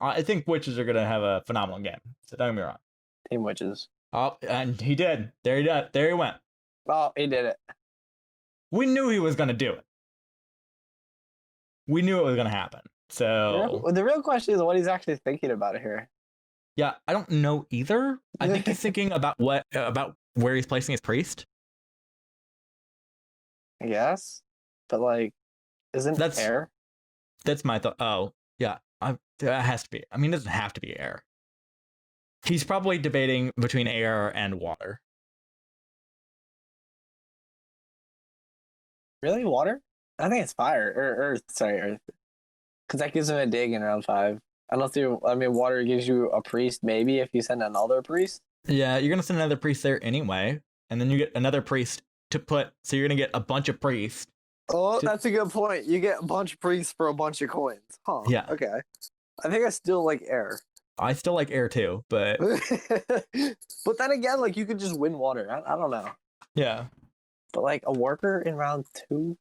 I think Witches are gonna have a phenomenal game. So don't get me wrong. Team Witches. Oh, and he did. There he went. Oh, he did it. We knew he was gonna do it. We knew it was gonna happen. So the real question is what he's actually thinking about it here. Yeah, I don't know either. I think he's thinking about where he's placing his priest. I guess, but like, isn't that air? That's my thought. Oh, yeah, that has to be. I mean, it doesn't have to be air. He's probably debating between air and water. Really, water? I think it's fire or earth. Sorry, earth, because that gives him a dig in round 5. I don't think. I mean, water gives you a priest maybe if you send another priest. Yeah, you're gonna send another priest there anyway, and then you get another priest to put. So you're gonna get a bunch of priests. Oh, that's a good point. You get a bunch of priests for a bunch of coins. Huh. Yeah. Okay. I think I still like air. I still like air too, but but then again, like, you could just win water. I don't know. Yeah. But like a worker in round 2.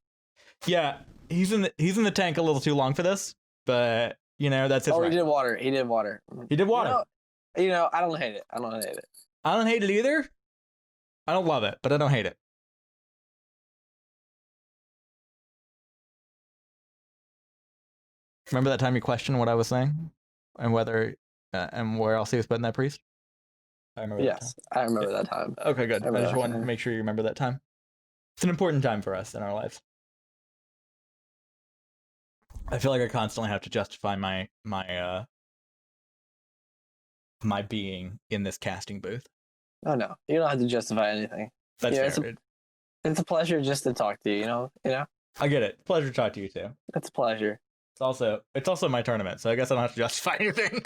Yeah, he's in the tank a little too long for this, but you know that's his. Oh, right. he did water. He did water. You know, I don't hate it. I don't hate it. I don't hate it either. I don't love it, but I don't hate it. Remember that time you questioned what I was saying and whether and where else he was putting that priest? I remember that time. Yes, I remember that time. Okay, good. I remember just that wanted to time. make sure you remember that time. It's an important time for us in our lives. I feel like I constantly have to justify my being in this casting booth. Oh no, you don't have to justify anything. That's Yeah, fair. It's a pleasure just to talk to you. You know. I get it. Pleasure to talk to you too. It's a pleasure. It's also my tournament, so I guess I don't have to justify anything.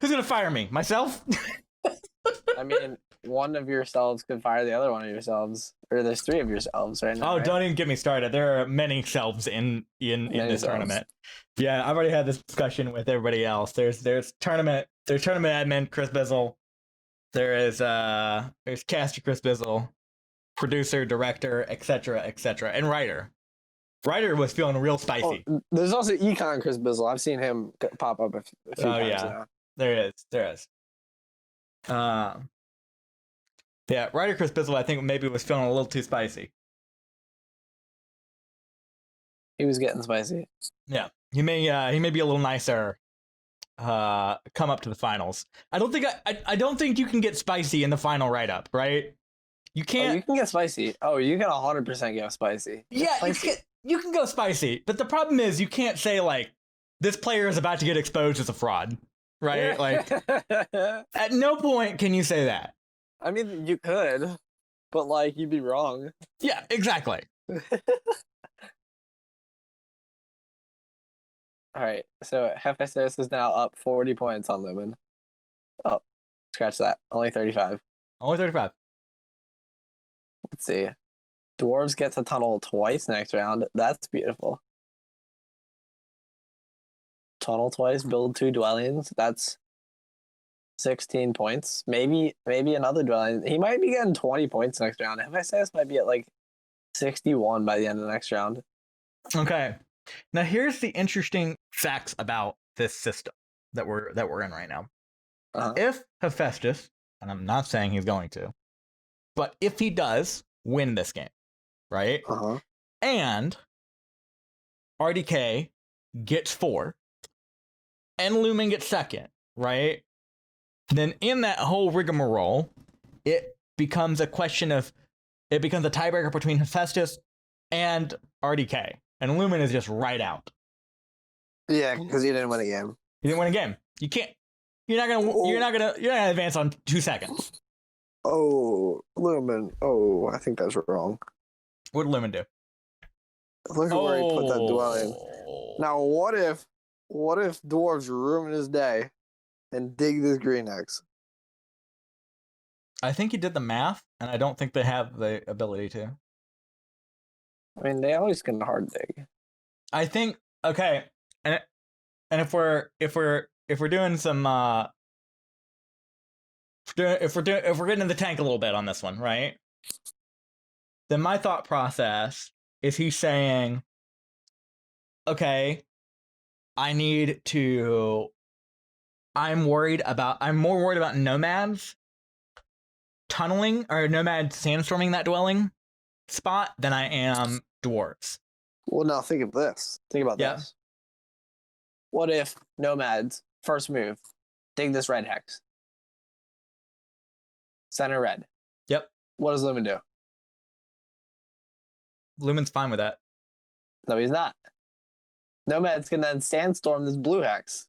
Who's gonna fire me? Myself? I mean, one of yourselves could fire the other one of yourselves, or there's 3 of yourselves right now. Oh, right? don't even get me started. There are many selves in this tournament. Yeah, I've already had this discussion with everybody else. There's tournament admin Chris Bizzle. There's caster Chris Bizzle, producer, director, etc., and writer. Writer was feeling real spicy. Oh, there's also Econ Chris Bizzle. I've seen him pop up a few times now. There is. Yeah, writer Chris Bizzle, I think maybe was feeling a little too spicy. He was getting spicy. Yeah, he may be a little nicer. Come up to the finals. I don't think you can get spicy in the final write-up, right? You can't. Oh, you can get spicy. Oh, you can 100% get spicy. Yeah, you can go spicy, but the problem is you can't say like this player is about to get exposed as a fraud, right? Like at no point can you say that. I mean, you could, but like you'd be wrong. Yeah, exactly. All right, so Hefaistos is now up 40 points on Lumin. Oh, scratch that. Only 35. Only 35. Let's see. Dwarves get to tunnel twice next round. That's beautiful. Tunnel twice, build 2 dwellings. That's 16 points. Maybe another dwelling. He might be getting 20 points next round. Hefaistos might be at like 61 by the end of the next round. Okay. Now here's the interesting facts about this system that we're in right now. If Hefaistos, and I'm not saying he's going to, but if he does win this game, right? And RDK gets 4 and Lumin gets 2nd, right? Then in that whole rigmarole, it becomes a tiebreaker between Hefaistos and RDK. And Lumin is just right out. Yeah, because he didn't win a game. He didn't win a game. You can't. You're not gonna advance on 2 seconds. Oh, Lumin. Oh, I think that's wrong. What did Lumin do? Look at where he put that dwelling. Now, what if dwarves ruin his day and dig this green X? I think he did the math, and I don't think they have the ability to. I mean, they always can hard dig. I think okay, and if we're doing some if we're getting in the tank a little bit on this one, right? Then my thought process is he's saying, okay, I'm more worried about nomads tunneling or nomads sandstorming that dwelling spot than I am dwarves. Well, now think of this. Think about this. What if nomads, first move, dig this red hex? Center red. Yep. What does Lumin do? Lumin's fine with that. No, he's not. Nomads can then sandstorm this blue hex.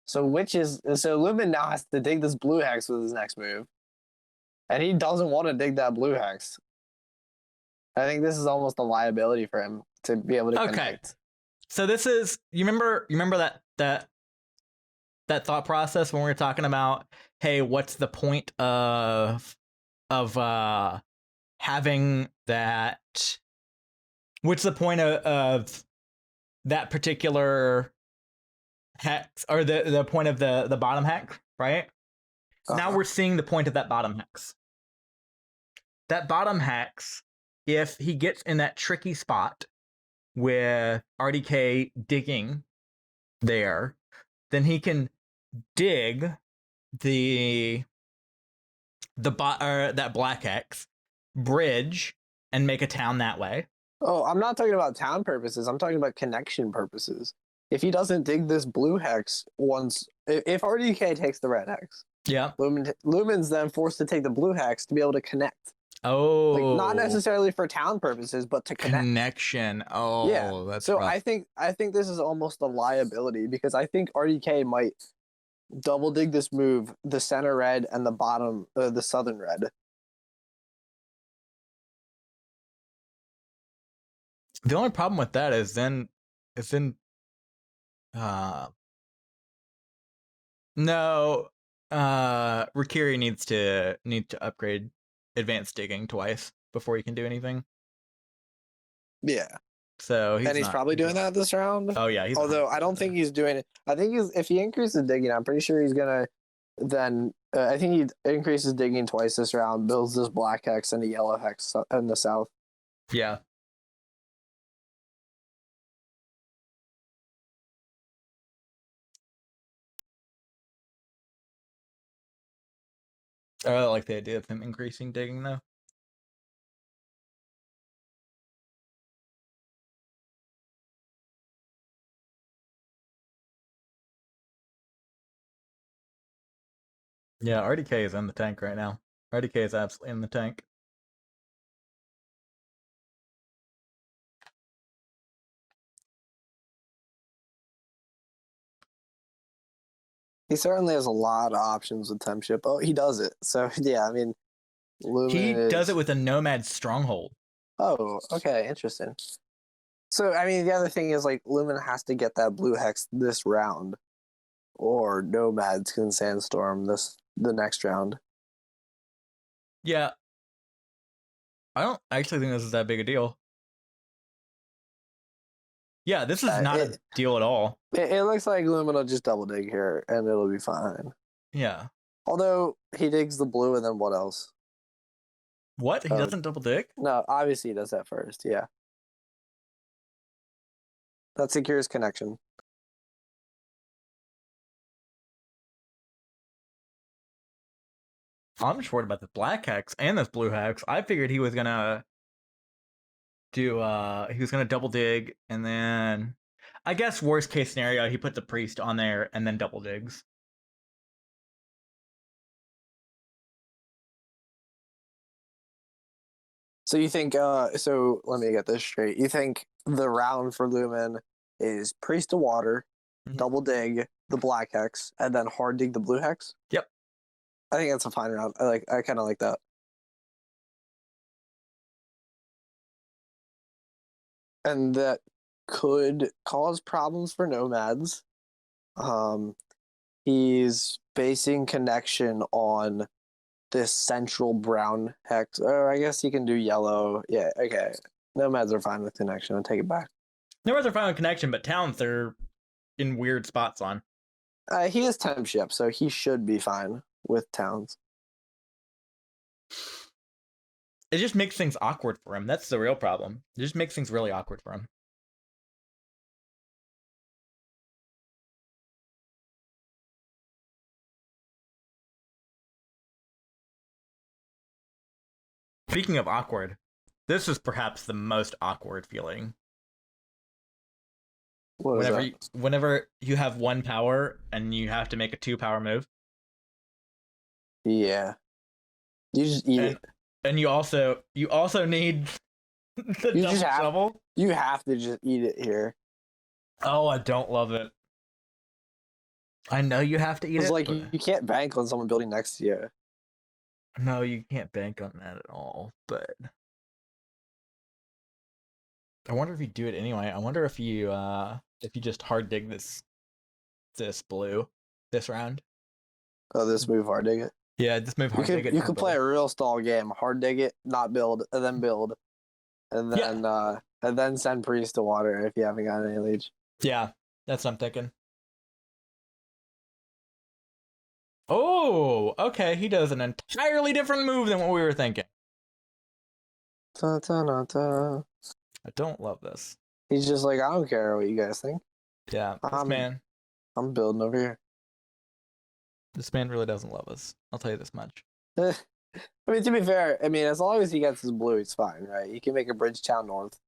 So Lumin now has to dig this blue hex with his next move. And he doesn't want to dig that blue hex. I think this is almost a liability for him to be able to connect. So this is you remember that thought process when we were talking about, hey, what's the point of having that? What's the point of that particular hex, or the point of the bottom hex, right? Now we're seeing the point of that bottom hex. That bottom hex, if he gets in that tricky spot with RDK digging there, then he can dig that black hex, bridge, and make a town that way. Oh, I'm not talking about town purposes. I'm talking about connection purposes. If he doesn't dig this blue hex once, if RDK takes the red hex, Yeah. Lumin's then forced to take the blue hex to be able to connect. Oh. Like not necessarily for town purposes, but to connect. Connection. Oh, Yeah. that's so rough. I think this is almost a liability because I think RDK might double dig this move, the center red and the bottom, the southern red. The only problem with that is then no, Rikiri needs to upgrade advanced digging twice before he can do anything. Yeah. So he's probably doing that this round. Oh yeah, he's. Although I don't think he's doing it. I think if he increases digging, I'm pretty sure he's gonna. Then I think he increases digging twice this round, builds this black hex and a yellow hex in the south. Yeah. I really like the idea of him increasing digging though. Yeah, RDK is in the tank right now. RDK is absolutely in the tank. He certainly has a lot of options with temp ship. Oh, he does it. So yeah, I mean, Lumin does it with a Nomad Stronghold. Oh, okay, interesting. So I mean, the other thing is like Lumin has to get that blue hex this round, or Nomads can sandstorm the next round. Yeah. I don't actually think this is that big a deal. Yeah, this is not a deal at all. It looks like Lumin will just double dig here, and it'll be fine. Yeah. Although he digs the blue, and then what else? What? He doesn't double dig? No, obviously he does that first. Yeah. That secures connection. I'm just worried about the black hex and this blue hex. I figured he was gonna do he was gonna double dig and then I guess worst case scenario he put the priest on there and then double digs. So you think so let me get this straight. You think the round for Lumin is priest to water, double dig the black hex, and then hard dig the blue hex? Yep. I think that's a fine round. I kind of like that. And that could cause problems for nomads. He's basing connection on this central brown hex. Oh, I guess he can do yellow. Yeah, okay. Nomads are fine with connection. I'll take it back. Nomads are fine with connection, but towns they're in weird spots on. He is temp ship, so he should be fine with towns. It just makes things awkward for him. That's the real problem. It just makes things really awkward for him. Speaking of awkward, this is perhaps the most awkward feeling. Whenever you have one power and you have to make a 2-power move. Yeah. You just eat it. And you also need the double shovel. You have to just eat it here. Oh, I don't love it. I know you have to eat it. It's like you can't bank on someone building next to you. No, you can't bank on that at all, but I wonder if you do it anyway. I wonder if you just hard dig this blue this round. Oh, this move hard dig it. Yeah, this move hard dig it. You could play a real stall game. Hard dig it, not build, and then build, and then send priest to water if you haven't got any leech. Yeah, that's what I'm thinking. Oh, okay. He does an entirely different move than what we were thinking. I don't love this. He's just like, I don't care what you guys think. Yeah, this man. I'm building over here. This man really doesn't love us. I'll tell you this much. I mean, to be fair, as long as he gets his blue, it's fine, right? He can make a bridge town north.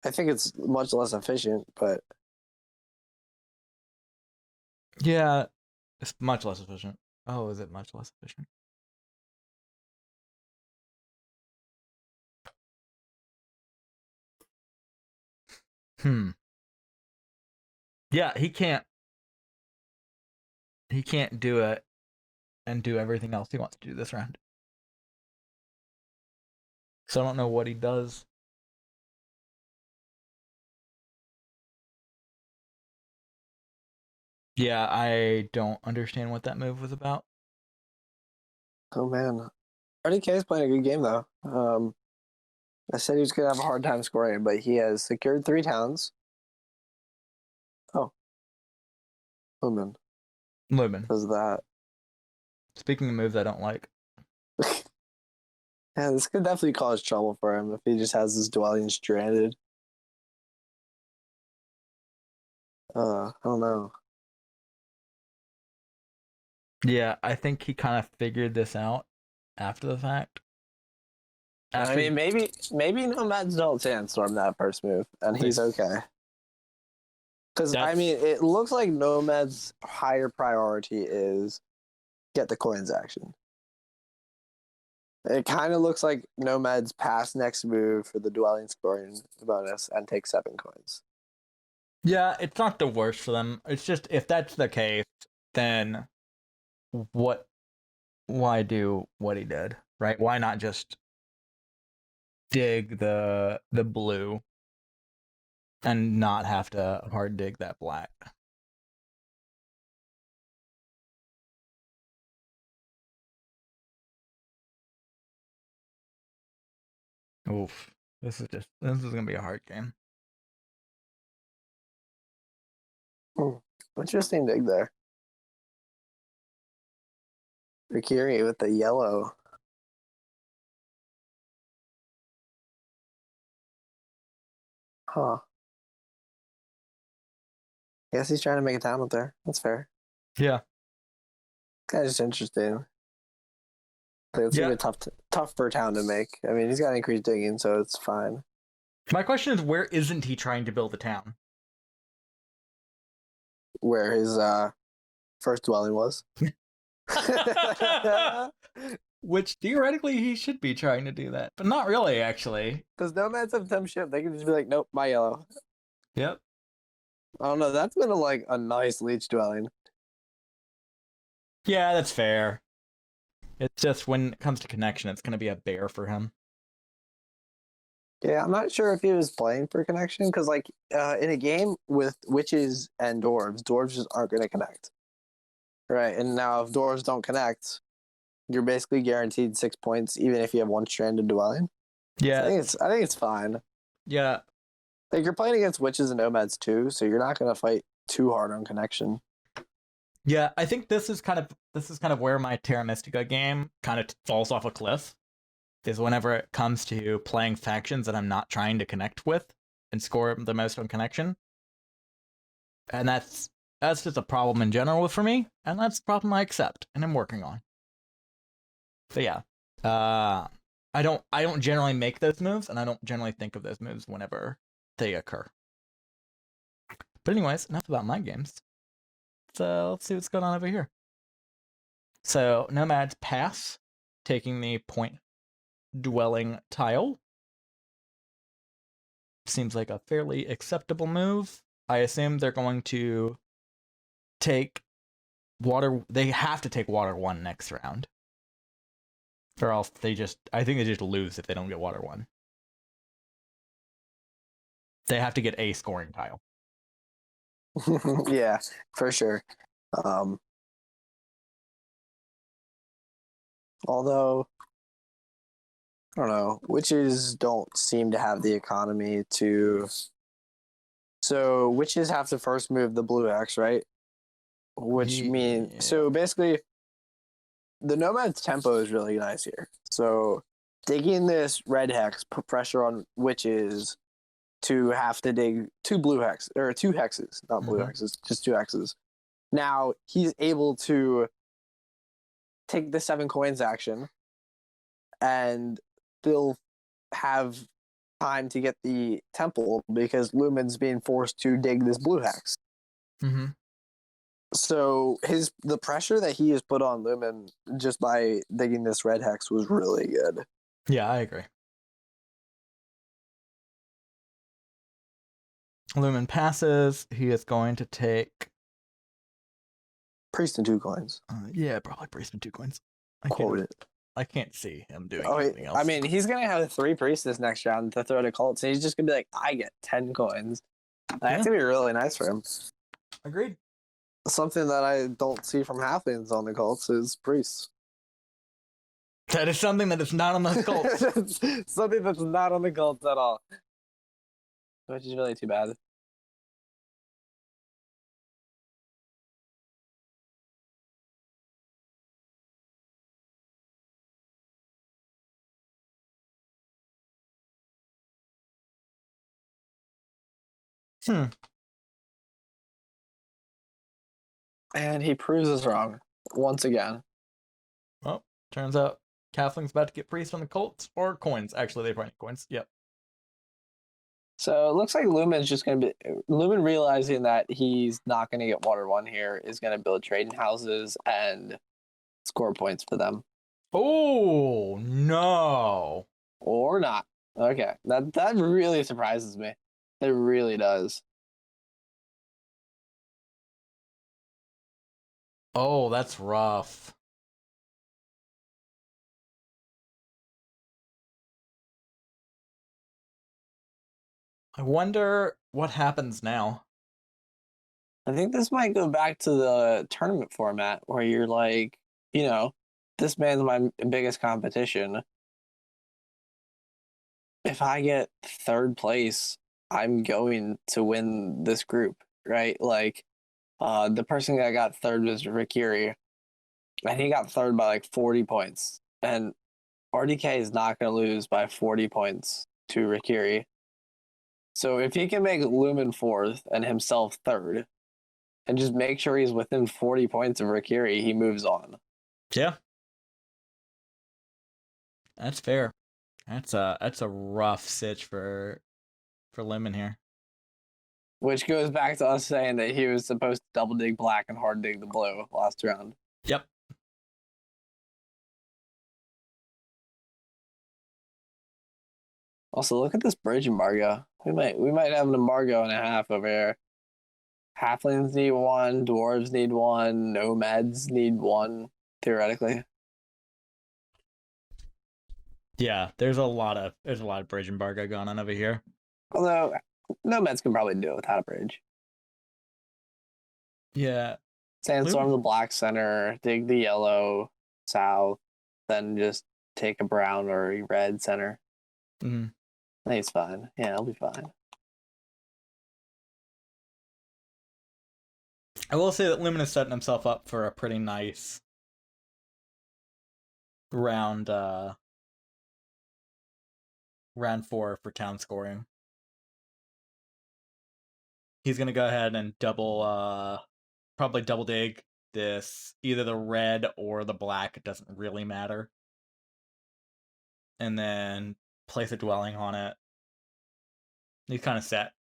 I think it's much less efficient, but Yeah, it's much less efficient. Oh, is it much less efficient? Yeah, he can't do it and do everything else he wants to do this round. So I don't know what he does. Yeah, I don't understand what that move was about. oh man. RDK is playing a good game though. I said he was gonna have a hard time scoring, but he has secured 3 towns. Oh, Lumin Lumin. does that. Speaking of moves I don't like. Yeah, this could definitely cause trouble for him if he just has his dwelling stranded. I don't know. Yeah, I think he kind of figured this out after the fact. I mean, maybe Nomads don't sandstorm that first move, and he's okay. Because I mean, it looks like Nomad's higher priority is get the coins action. It kind of looks like Nomad's pass next move for the dwelling scoring bonus and take 7 coins. Yeah, it's not the worst for them. It's just if that's the case, then why do what he did, right? Why not just dig the blue and not have to hard dig that black? Oof. This is gonna be a hard game. Interesting dig there. Rikiri with the yellow. Huh. I guess he's trying to make a town up there. That's fair. Yeah. Kind of just interesting. It's gonna be tough for a town to make. I mean, he's got increased digging, so it's fine. My question is, where isn't he trying to build a town? Where his first dwelling was. Which theoretically he should be trying to do that, but not really, actually. Because Nomads have dumb shit. They can just be like, nope, my yellow. Yep. I don't know. That's been a nice leech dwelling. Yeah, that's fair. It's just when it comes to connection, it's going to be a bear for him. Yeah, I'm not sure if he was playing for connection because, in a game with witches and dwarves just aren't going to connect. Right, and now if dwarves don't connect, you're basically guaranteed 6 points, even if you have 1 stranded dwelling. Yeah, so I think it's fine. Yeah, like you're playing against witches and nomads too, so you're not going to fight too hard on connection. Yeah, I think this is kind of where my Terra Mystica game kind of falls off a cliff. Is whenever it comes to playing factions that I'm not trying to connect with and score the most on connection. And that's just a problem in general for me, and that's a problem I accept and I'm working on. So yeah, I don't generally make those moves, and I don't generally think of those moves whenever they occur. But anyways, enough about my games. So let's see what's going on over here. So Nomads pass, taking the point dwelling tile. Seems like a fairly acceptable move. I assume they're going to take water. They have to take water 1 next round, or else I think they just lose if they don't get water 1. They have to get a scoring tile. Yeah, for sure. Although, I don't know, witches don't seem to have the economy to. So witches have to first move the blue X, right? Which means, so basically, the Nomad's tempo is really nice here. So digging this red hex put pressure on witches to have to dig 2 blue hex or 2 hexes, not blue hexes, just 2 hexes. Now he's able to take the 7 coins action and still have time to get the temple because Lumin's being forced to dig this blue hex. Mm-hmm. So the pressure that he has put on Lumin just by digging this red hex was really good. Yeah, I agree. Lumin passes. He is going to take Priest and 2 coins. Yeah, probably priest and 2 coins. Quote it. I can't see him doing Oh, anything else. I mean, he's gonna have 3 priests this next round to throw to cults. So he's just gonna be like, I get 10 coins. That's gonna be really nice for him. Agreed. Something that I don't see from halflings on the cults is priests. That is something that is not on those cults. Something that's not on the cults at all. Which is really too bad. And he proves us wrong once again. Well, turns out Halfling's about to get priest on the cults or coins. Actually, they probably need coins. Yep. So it looks like Lumin's just going to be... Lumin realizing that he's not going to get Water 1 here is going to build trading houses and score points for them. Oh, no. Or not. Okay. That really surprises me. It really does. Oh, that's rough. I wonder what happens now. I think this might go back to the tournament format where you're like, you know, this man's my biggest competition. If I get 3rd place, I'm going to win this group, right? Like, the person that got 3rd was Rikiri, and he got 3rd by like 40 points. And RDK is not going to lose by 40 points to Rikiri. So if he can make Lumin 4th and himself 3rd, and just make sure he's within 40 points of Rikiri, he moves on. Yeah. That's fair. That's a rough sitch for Lumin here. Which goes back to us saying that he was supposed to double dig black and hard dig the blue last round. Yep. Also, look at this bridge embargo. We might have an embargo and a half over here. Halflings need 1, dwarves need 1, nomads need 1, theoretically. Yeah, there's a lot of bridge embargo going on over here. Although nomads can probably do it without a bridge. Yeah. Sandstorm the black center, dig the yellow south, then just take a brown or a red center. Mm-hmm. I think it's fine. Yeah, it'll be fine. I will say that Lumin is setting himself up for a pretty nice round 4 for town scoring. He's gonna go ahead and probably double dig this, either the red or the black, it doesn't really matter. And then place a dwelling on it. He's kind of set.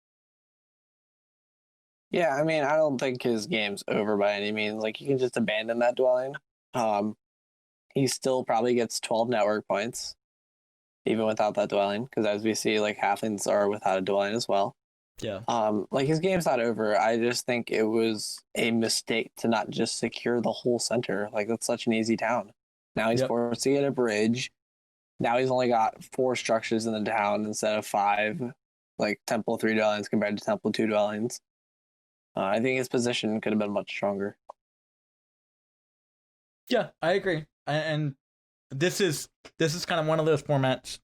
Yeah, I mean, I don't think his game's over by any means. Like, you can just abandon that dwelling. He still probably gets 12 network points, even without that dwelling, because as we see, like, halflings are without a dwelling as well. Yeah. Like, his game's not over. I just think it was a mistake to not just secure the whole center. Like, that's such an easy town. Now he's forced to get a bridge. Now he's only got 4 structures in the town instead of 5, like Temple 3 dwellings compared to Temple 2 dwellings. I think his position could have been much stronger. Yeah, I agree. And this is kind of one of those formats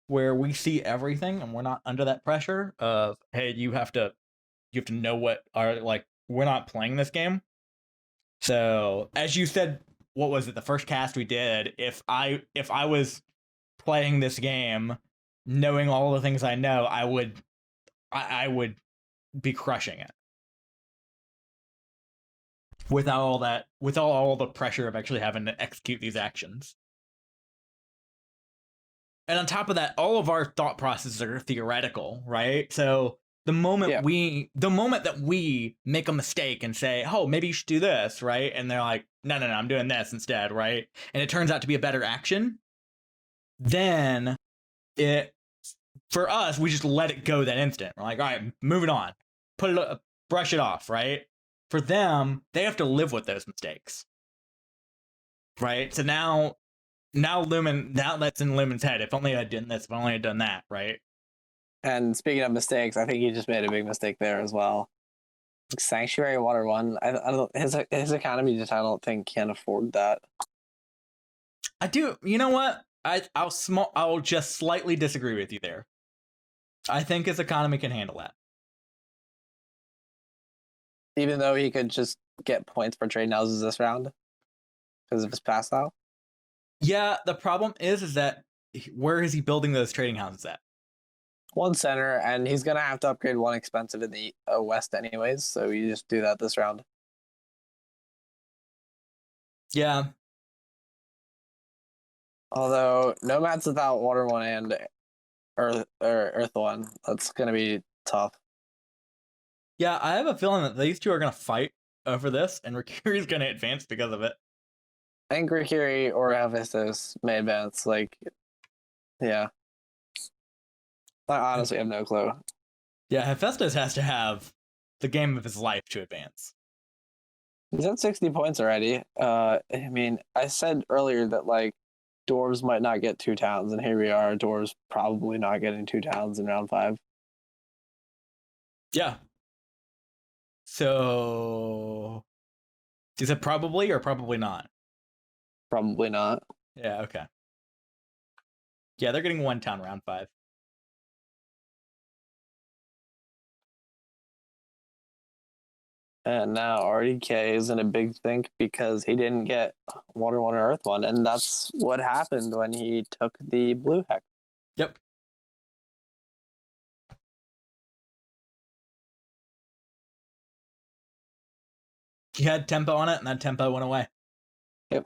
where we see everything and we're not under that pressure of, hey, you have to know what are, like, we're not playing this game. So as you said, what was it, the first cast we did, if I was playing this game knowing all the things I know, I would be crushing it without all the pressure of actually having to execute these actions. And on top of that, all of our thought processes are theoretical, right? So the moment that we make a mistake and say, "Oh, maybe you should do this," right? And they're like, "No, I'm doing this instead," right? And it turns out to be a better action. Then it, for us, we just let it go that instant. We're like, "All right, moving on. Brush it off," right? For them, they have to live with those mistakes, right? So now Lumin, now that's in Lumin's head. If only I'd done this, if only I'd done that, right? And speaking of mistakes, I think he just made a big mistake there as well. Sanctuary Water 1, I don't, his economy just, I don't think, can afford that. I do. You know what? I'll just slightly disagree with you there. I think his economy can handle that. Even though he could just get points for trading houses this round because of his pass style. Yeah, the problem is that where is he building those trading houses at? One center, and he's gonna have to upgrade one expensive in the west anyways. So you just do that this round. Yeah. Although nomads without water 1 and earth 1, that's gonna be tough. Yeah, I have a feeling that these two are gonna fight over this, and Rikiri's gonna advance because of it. I think Rikiri or Hefaistos may advance. Like, yeah. I honestly have no clue. Yeah, Hefaistos has to have the game of his life to advance. He's at 60 points already. I mean, I said earlier that, like, dwarves might not get 2 towns, and here we are, dwarves probably not getting 2 towns in round 5. Yeah. So, is it probably or probably not? Probably not. Yeah, okay. Yeah, they're getting 1 town round 5. And now RDK is in a big think because he didn't get water 1 or earth 1, and that's what happened when he took the blue hex. Yep. He had tempo on it, and that tempo went away. Yep.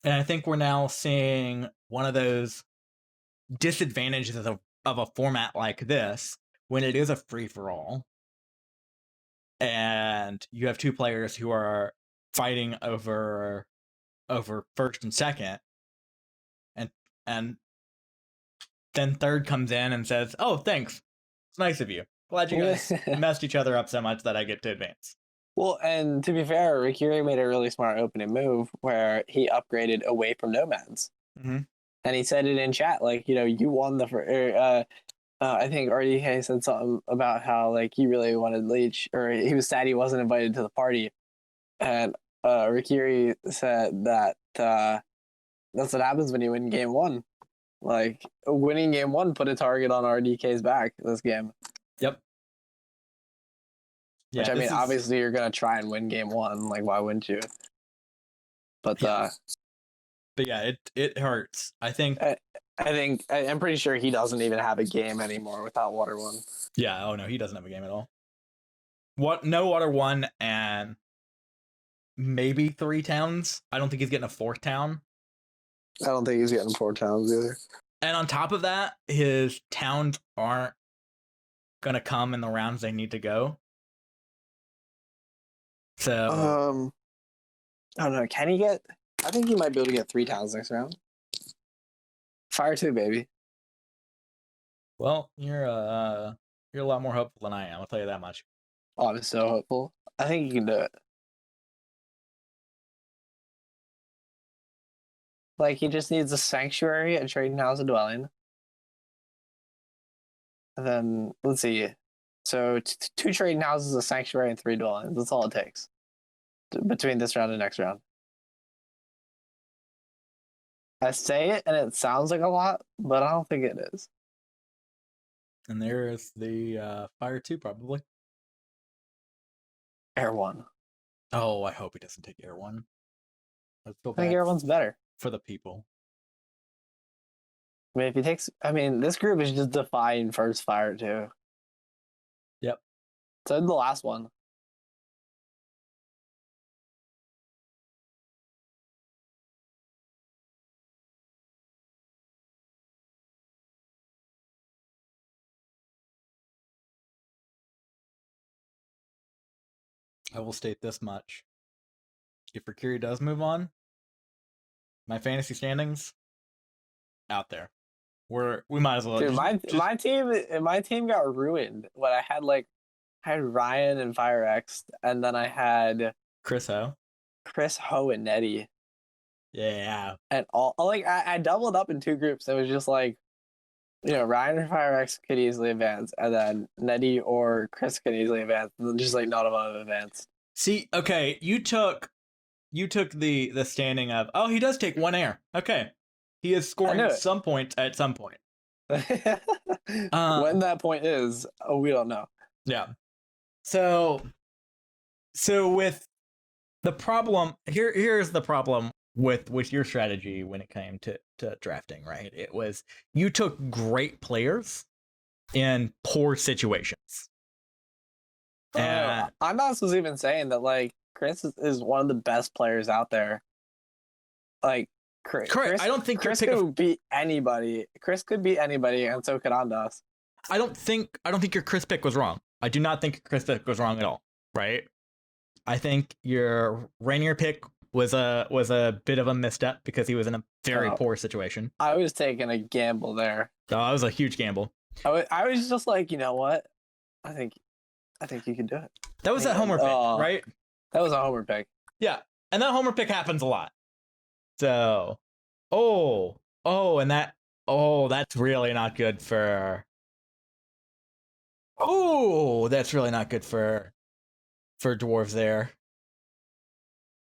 And I think we're now seeing one of those disadvantages of a format like this when it is a free-for-all. And you have 2 players who are fighting over first and second. And then third comes in and says, "Oh, thanks. It's nice of you. Glad you guys messed each other up so much that I get to advance." Well, and to be fair, Rikiri made a really smart opening move where he upgraded away from nomads. Mm-hmm. And he said it in chat, like, you know, you won the I think RDK said something about how, like, he really wanted Leech, or he was sad he wasn't invited to the party. And Rikiri said that that's what happens when you win game 1. Like, winning game 1 put a target on RDK's back this game. Yep. Yeah, which, I mean, obviously you're going to try and win game 1. Like, why wouldn't you? But yeah. But yeah, it hurts. I'm pretty sure he doesn't even have a game anymore without water 1. Yeah, oh no, he doesn't have a game at all. No water 1 and maybe 3 towns. I don't think he's getting a 4th town. I don't think he's getting 4 towns either. And on top of that, his towns aren't gonna come in the rounds they need to go. So I don't know. Can he get? I think he might be able to get 3 towns next round. Fire 2, baby. Well, you're a lot more hopeful than I am. I'll tell you that much. Oh, I'm so hopeful. I think you can do it. Like, he just needs a sanctuary, a trading house, a dwelling. And then, let's see. So, 2 trading houses, a sanctuary, and 3 dwellings. That's all it takes between this round and next round. I say it, and it sounds like a lot, but I don't think it is. And there's the Fire 2, probably. Air 1. Oh, I hope he doesn't take Air 1. I think Air 1's better. For the people. I mean, if he takes... I mean, this group is just defying first Fire 2. Yep. So the last one. I will state this much. If Rikiri does move on, my fantasy standings out there. We might as well. Dude, my team got ruined when I had Ryan and FireX, and then I had Chris Ho. Chris Ho and Nettie. Yeah. And I doubled up in 2 groups. It was just like, Ryan and FireX could easily advance, and then Nettie or Chris could easily advance, and then just like none of them advanced. See, okay, you took the standing of, oh, he does take 1 air. Okay. He is scoring some points at some point. When that point is, we don't know. Yeah. So with the problem, here's the problem with your strategy when it came to drafting, right? It was you took great players in poor situations. I'm not supposed to even saying that, like, Chris is one of the best players out there. Like, Chris, I don't think Chris could beat anybody. Chris could beat anybody, and so could Andas. I don't think your Chris pick was wrong. I do not think your Chris pick was wrong at all, right? I think your Rainier pick was a bit of a misstep because he was in a very poor situation. I was taking a gamble there. Oh, that was a huge gamble. I was just like, you know what? I think you can do it. That was a homer pick, right? That was a homer pick. Yeah, and that homer pick happens a lot. So, that's really not good for. Oh, that's really not good for dwarves there.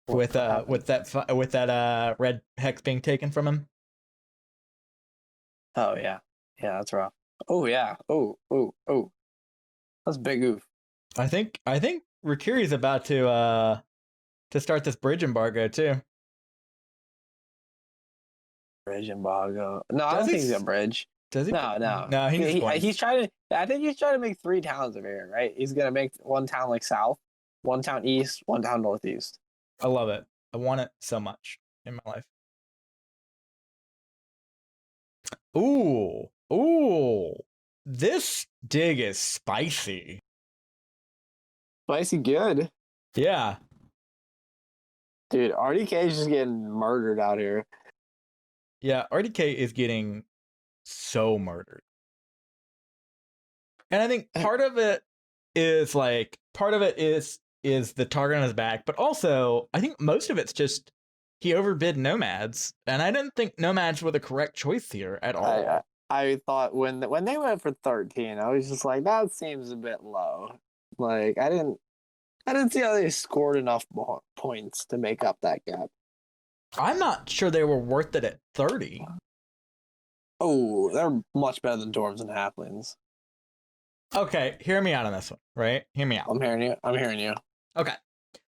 With that red hex being taken from him. Oh yeah, that's rough. Oh yeah, oh, that's a big oof. I think Rikiri's about to start this bridge embargo too. Bridge embargo? No, I don't think he's a bridge. Does he? No. He's trying to. I think he's trying to make 3 towns over here, right? He's gonna make 1 town like south, 1 town east, 1 town northeast. I love it. I want it so much in my life. Ooh. This dig is spicy. Spicy good. Yeah. Dude, RDK is just getting murdered out here. Yeah, RDK is getting so murdered. And I think part of it is the target on his back, but also I think most of it's just he overbid nomads, and I didn't think nomads were the correct choice here at all. I thought when they went for 13, I was just like, that seems a bit low. Like I didn't see how they scored enough points to make up that gap. I'm not sure they were worth it at 30. Oh, they're much better than dwarves and halflings. Okay, hear me out on this one, right? Hear me out. I'm hearing you. Okay.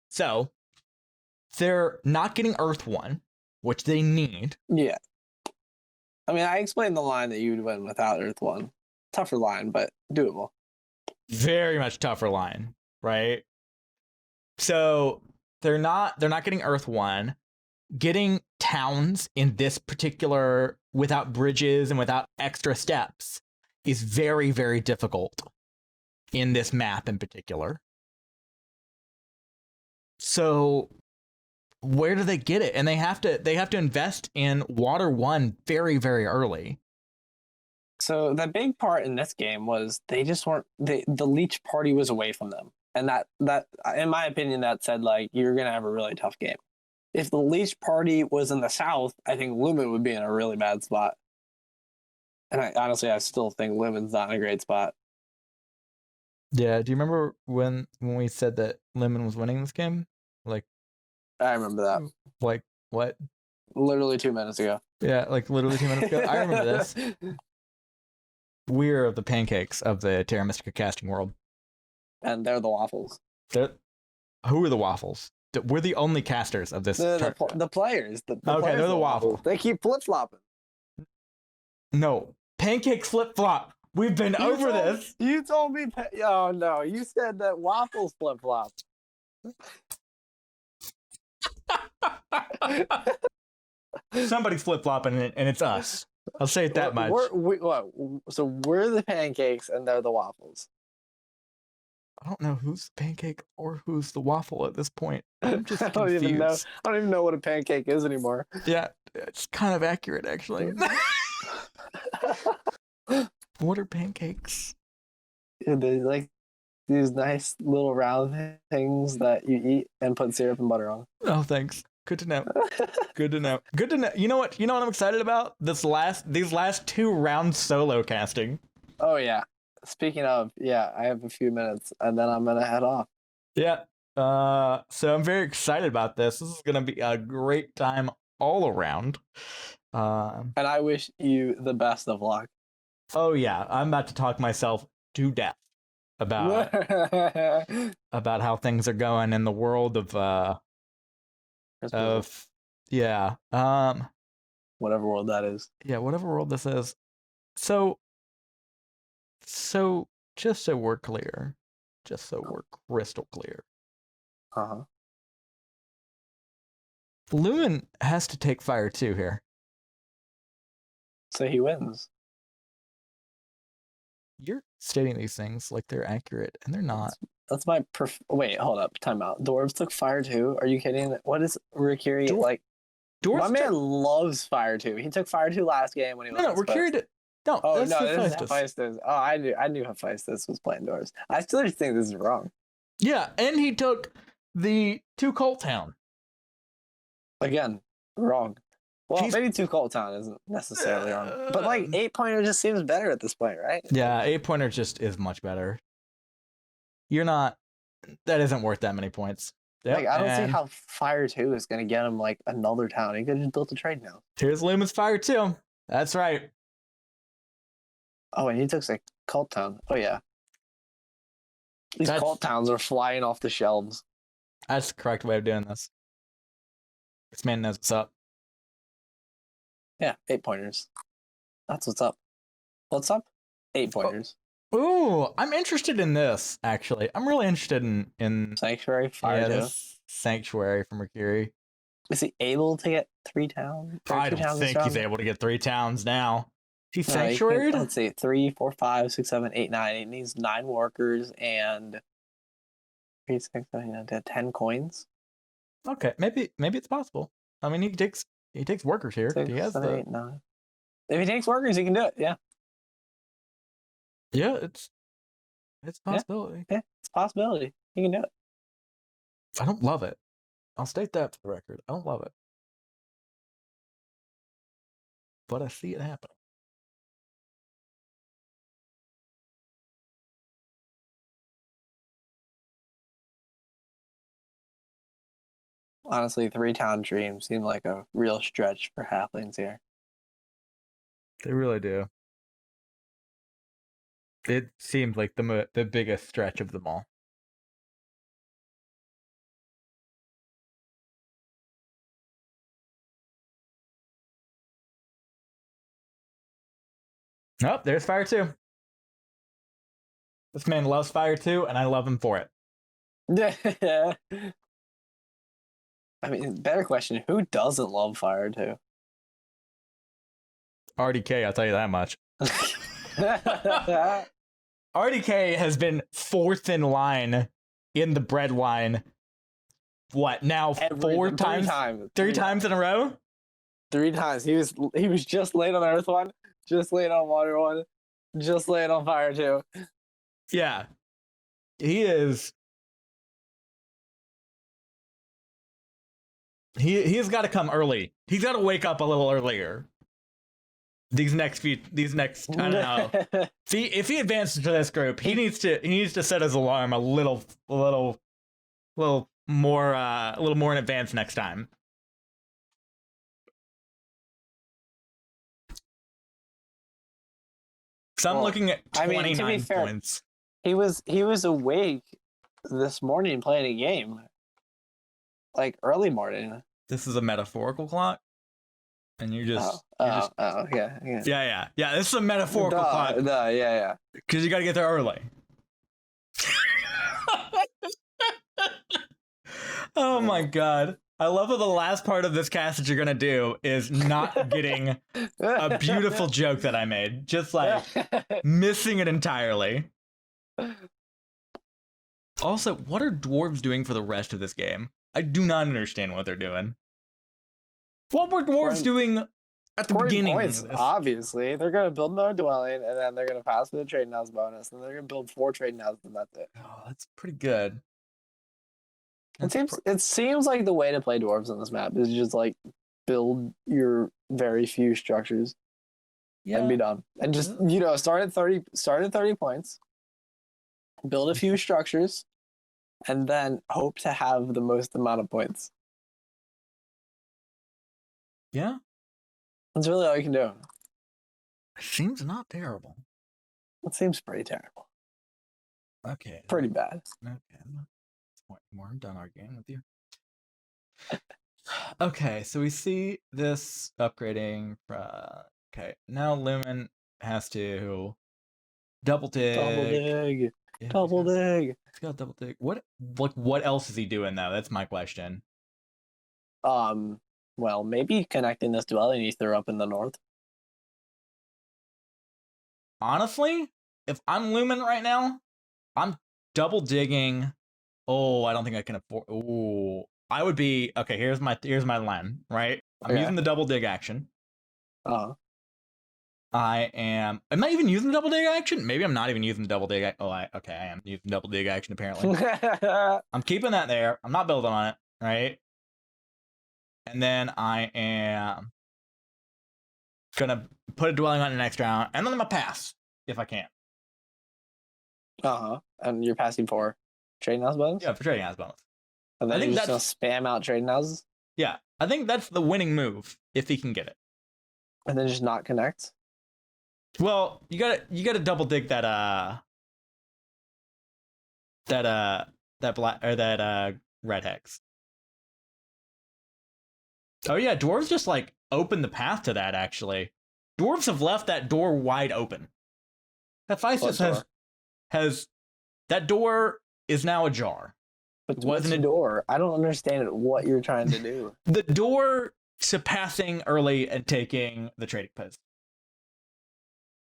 So, they're not getting Earth 1, which they need. Yeah. I mean, I explained the line that you would win without Earth 1. Tougher line, but doable. Very much tougher line, right? So, they're not getting Earth 1. Getting towns in this particular, without bridges and without extra steps, is very, very difficult in this map in particular. So where do they get it? And they have to invest in Water 1 very, very early. So the big part in this game was they just weren't the leech party was away from them. And that in my opinion that said like you're gonna have a really tough game. If the leech party was in the south, I think Lumin would be in a really bad spot. And I still think Lumin's not in a great spot. Yeah, do you remember when we said that Lumin was winning this game? Like, I remember that. Like, what? Literally 2 minutes ago. Yeah, like literally 2 minutes ago. I remember this. We're the pancakes of the Terra Mystica casting world. And they're the waffles. Who are the waffles? We're the only casters of this. The players. The okay, players they're the waffles. They keep flip-flopping. No. Pancakes flip-flop. We've been over this. You told me. Oh, no. You said that waffles flip-flop. Somebody's flip-flopping and it's us. I'll say it that much. So we're the pancakes and they're the waffles. I don't know who's the pancake or who's the waffle at this point. I'm just I don't confused. even know. I don't even know what a pancake is anymore. Yeah, it's kind of accurate actually. What are pancakes? They like these nice little round things that you eat and put syrup and butter on. Oh, thanks. Good to know. Good to know. Good to know. You know what? You know what I'm excited about? These last 2 rounds solo casting. Oh yeah. Speaking of, yeah, I have a few minutes and then I'm gonna head off. Yeah. So I'm very excited about this. This is gonna be a great time all around. And I wish you the best of luck. Oh yeah, I'm about to talk myself to death about how things are going in the world of yeah. Whatever world that is. Yeah, whatever world this is. So just so we're clear, just so we're crystal clear, Uh-huh. Lumin has to take fire too here. So he wins. You're stating these things like they're accurate, and they're not. That's my wait, hold up, time out. Dwarves took fire too? Are you kidding? What is Rikiri like? Dwarves My man loves fire too. He took fire too last game when he was No, Rikiri did. No, oh that's no, this is Hefaistos. Hefaistos. Oh, I knew Hefaistos was playing dwarves. I still think this is wrong. Yeah, and he took the 2 Cult Town. Again, wrong. Well, He's- maybe 2 Cult Town isn't necessarily wrong, but like 8-pointer just seems better at this point, right? Yeah, 8-pointer just is much better. You're not. That isn't worth that many points. Yep, Like I don't see and how Fire 2 is going to get him like another town. He could have just built a trade now. here's Lumin's fire too. That's right. Oh, and he took like Cult Town. Oh yeah. These That's- Cult Towns are flying off the shelves. That's the correct way of doing this. This man knows what's up. Yeah, 8-pointers. That's what's up. What's up? 8-pointers. Ooh, I'm interested in this, actually. I'm really interested in Sanctuary, Fire 2. this Sanctuary from Rikiri. Is he able to get 3 towns? I don't think he's able to get 3 towns now. He's Sanctuaried? Let's see, 3, 4, 5, 6, 7, 8, 9. He needs 9 workers and 3, 6, 7, 8, 10 coins. Okay, maybe it's possible. I mean, he takes workers here. 6, He has 7, 8, 9. If he takes workers, he can do it. Yeah. Yeah, it's a possibility. Yeah, it's a possibility. He can do it. I don't love it. I'll state that for the record. I don't love it. But I see it happening. Honestly, 3-town dreams seem like a real stretch for halflings here. They really do. It seems like the biggest stretch of them all. Oh, there's fire too. This man loves fire too, and I love him for it. Yeah. I mean, better question: who doesn't love Fire 2? RDK, I'll tell you that much. RDK has been 4th in line in the bread line. What now? 4 times? 3 times in a row? 3 times. He was just late on Earth 1, just late on Water 1, just late on Fire 2. Yeah, he is. He's got to come early. He's got to wake up a little earlier. These next I don't know. See, if he advances to this group, he needs to set his alarm a little more in advance next time. So I'm looking at 29 points. He was awake this morning playing a game. Like early morning. This is a metaphorical clock, and you're just yeah. Yeah. This is a metaphorical clock. Yeah. Because you got to get there early. Oh my god! I love how the last part of this cast that you're gonna do is not getting a beautiful joke that I made, just like missing it entirely. Also, what are dwarves doing for the rest of this game? I do not understand what they're doing. What were dwarves doing at the beginning points, of this? obviously. They're going to build another dwelling, and then they're going to pass with a trading house bonus, and they're going to build 4 trading houses, and that's it. Oh, that's pretty good. It seems like the way to play dwarves on this map is just like build your very few structures and be done. And just start at 30 points, build a few structures, and then hope to have the most amount of points. Yeah. That's really all you can do. It seems not terrible. It seems pretty terrible. Okay. Pretty bad. Okay. More. I'm done arguing with you. Okay, so we see this upgrading. Okay, now Lumin has to double dig. Double dig. He's got double dig. What else is he doing though? That's my question. Well, maybe connecting this dwelling he threw up in the north. Honestly, if I'm Lumin right now, I'm double digging. Oh, I don't think I can afford. Oh, I would be okay. Here's my line. Right, I'm using the double dig action. Am I even using the double dig action? Maybe I'm not even using the double dig. I am using double dig action apparently. I'm keeping that there. I'm not building on it. Right, and then I am gonna put a dwelling on the next round, and then I'm gonna pass if I can. And you're passing for trading house bonus? Yeah, for trading house bonus. And then you're just gonna spam out trading houses? Yeah, I think that's the winning move if he can get it. And then just not connect? Well, you gotta double dig that black or that red hex. Oh yeah, dwarves just like open the path to that. Actually, dwarves have left that door wide open. Hefaistos has that door is now ajar. But wasn't a door? I don't understand what you're trying to do. The door to passing early and taking the trading post.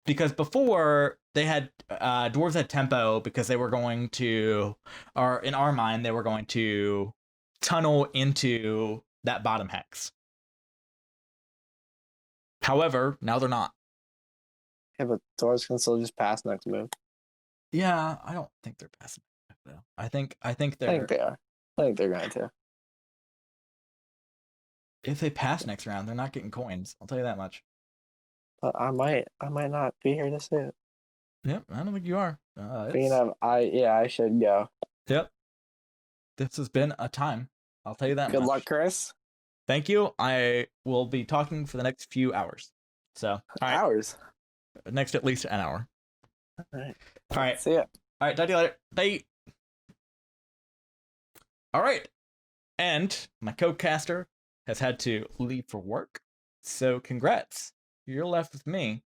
Because before they had dwarves had tempo because they were going to, or in our mind, they were going to tunnel into that bottom hex. However, now they're not. Yeah, but dwarves can still just pass next move. Yeah, I don't think they're passing though. I think they are. I think they're going to. If they pass next round, they're not getting coins. I'll tell you that much. But I might not be here to see it. Yep, I don't think you are. I should go. Yep. This has been a time. I'll tell you that. Good luck, Chris. Thank you. I will be talking for the next few hours. So hours. Next at least an hour. All right. See ya. All right. Talk to you later. Bye. All right. And my co-caster has had to leave for work. So congrats. You're left with me.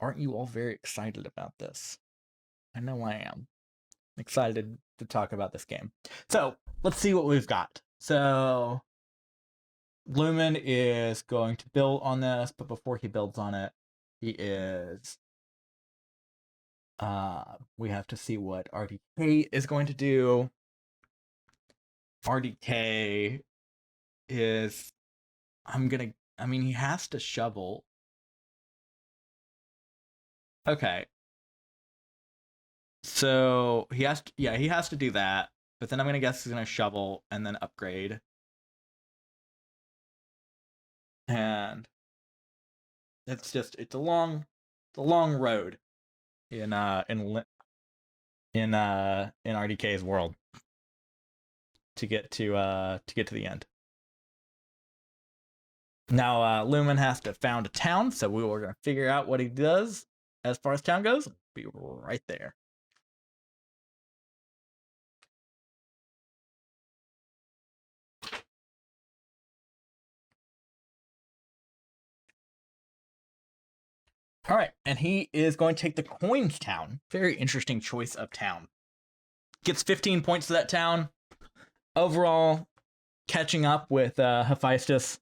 Aren't you all very excited about this? I know I am. Excited to talk about this game. So let's see what we've got. So Lumin is going to build on this, but before he builds on it, he is we have to see what RDK is going to do. RDK is he has to shovel. Okay. So he has to do that, but then I'm gonna guess he's gonna shovel and then upgrade. And it's a long road in RDK's world to get to the end. Now Lumin has to found a town, so we're gonna figure out what he does as far as town goes. Be right there. All right, and he is going to take the coins town. Very interesting choice of town. Gets 15 points to that town. Overall, catching up with Hefaistos.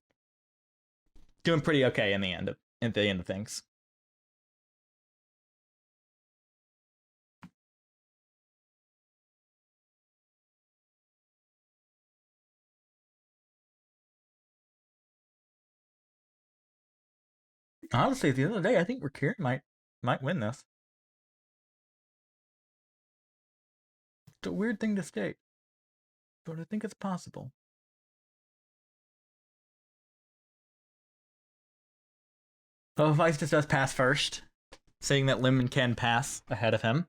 Doing pretty okay at the end of things. Honestly, at the end of the day, I think Rakiri might win this. It's a weird thing to state, but I think it's possible. Oh, Hefaistos does pass first, saying that Lumin can pass ahead of him.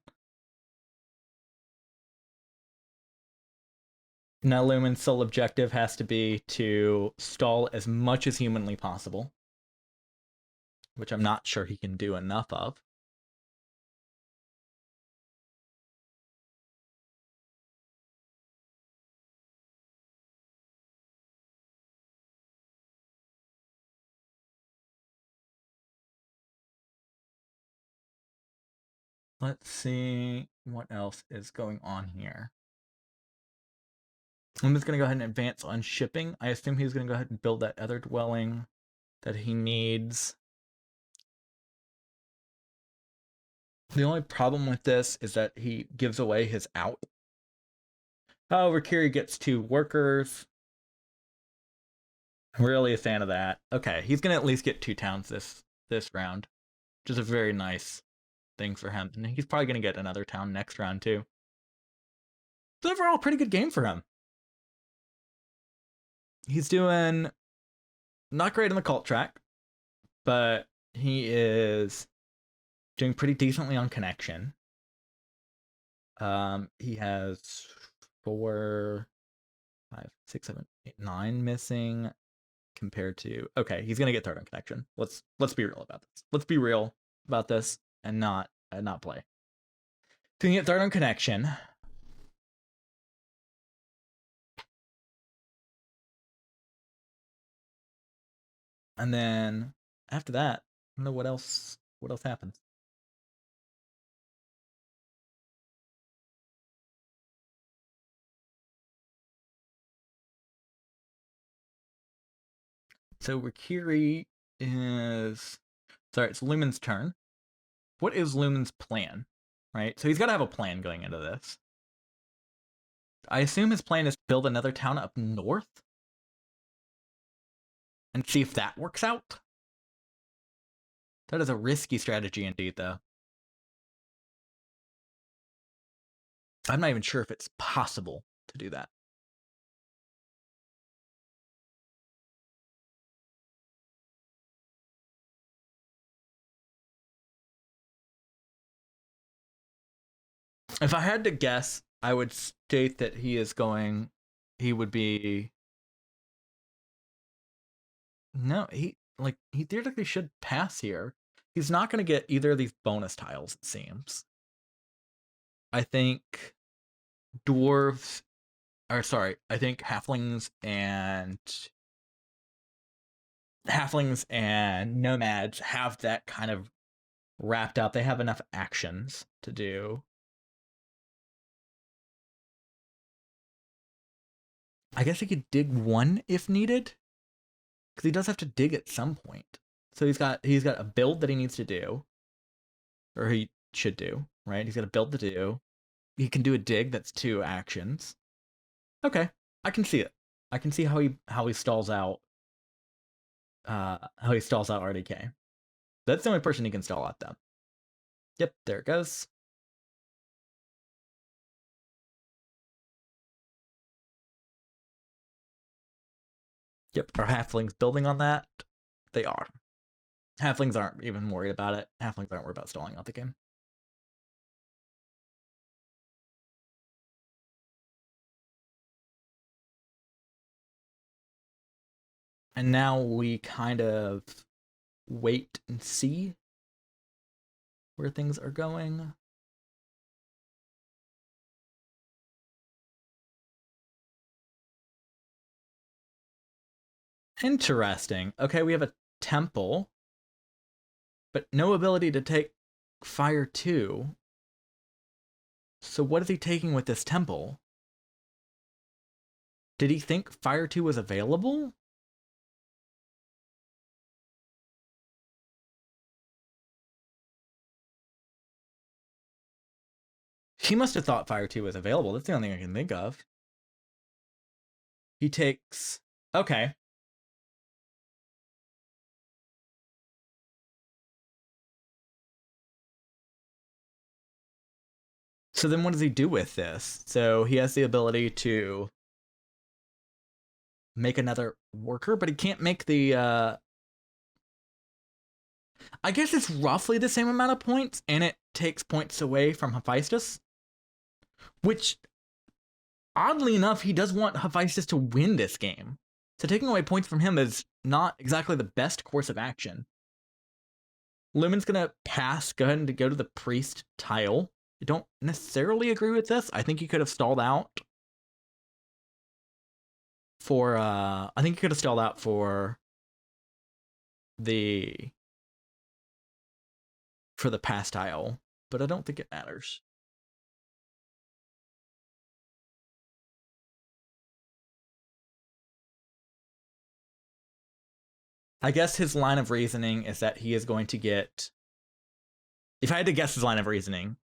Now Lumin's sole objective has to be to stall as much as humanly possible, which I'm not sure he can do enough of. Let's see what else is going on here. I'm just going to go ahead and advance on shipping. I assume he's going to go ahead and build that other dwelling that he needs. The only problem with this is that he gives away his out. Oh, Rakiri gets 2 workers. I'm really a fan of that. Okay, he's going to at least get 2 towns this round, which is a very nice thing for him. And he's probably going to get another town next round, too. So overall, pretty good game for him. He's doing not great on the cult track, but he is doing pretty decently on connection. He has 4, 5, 6, 7, 8, 9 missing compared to. Okay, he's gonna get 3rd on connection. Let's be real about this. Let's be real about this and not play. He's gonna get 3rd on connection. And then after that, I don't know what else happens. So Rakiri is sorry, it's Lumin's turn. What is Lumin's plan? Right? So he's gotta have a plan going into this. I assume his plan is to build another town up north and see if that works out. That is a risky strategy indeed, though. I'm not even sure if it's possible to do that. If I had to guess, I would state that he would be. No, he theoretically should pass here. He's not going to get either of these bonus tiles, it seems. I think dwarves, I think halflings and nomads have that kind of wrapped up. They have enough actions to do. I guess he could dig 1 if needed, because he does have to dig at some point. So he's got a build that he needs to do, or he should do, right? He's got a build to do. He can do a dig. That's 2 actions. Okay, I can see it. I can see how he stalls out. How he stalls out RDK. That's the only person he can stall out, though. Yep, there it goes. Yep, are halflings building on that? They are. Halflings aren't even worried about it. Halflings aren't worried about stalling out the game. And now we kind of wait and see where things are going. Interesting. Okay, we have a temple, but no ability to take fire 2. So what is he taking with this temple? Did he think fire 2 was available? He must have thought fire 2 was available. That's the only thing I can think of. He takes. Okay. So then what does he do with this? So he has the ability to make another worker, but he can't make the I guess it's roughly the same amount of points, and it takes points away from Hefaistos, which, oddly enough, he does want Hefaistos to win this game. So taking away points from him is not exactly the best course of action. Lumin's gonna pass, go ahead and go to the priest tile. I don't necessarily agree with this. I think he could have stalled out for the pass tile, but I don't think it matters. I guess his line of reasoning is that he is going to get, if I had to guess his line of reasoning,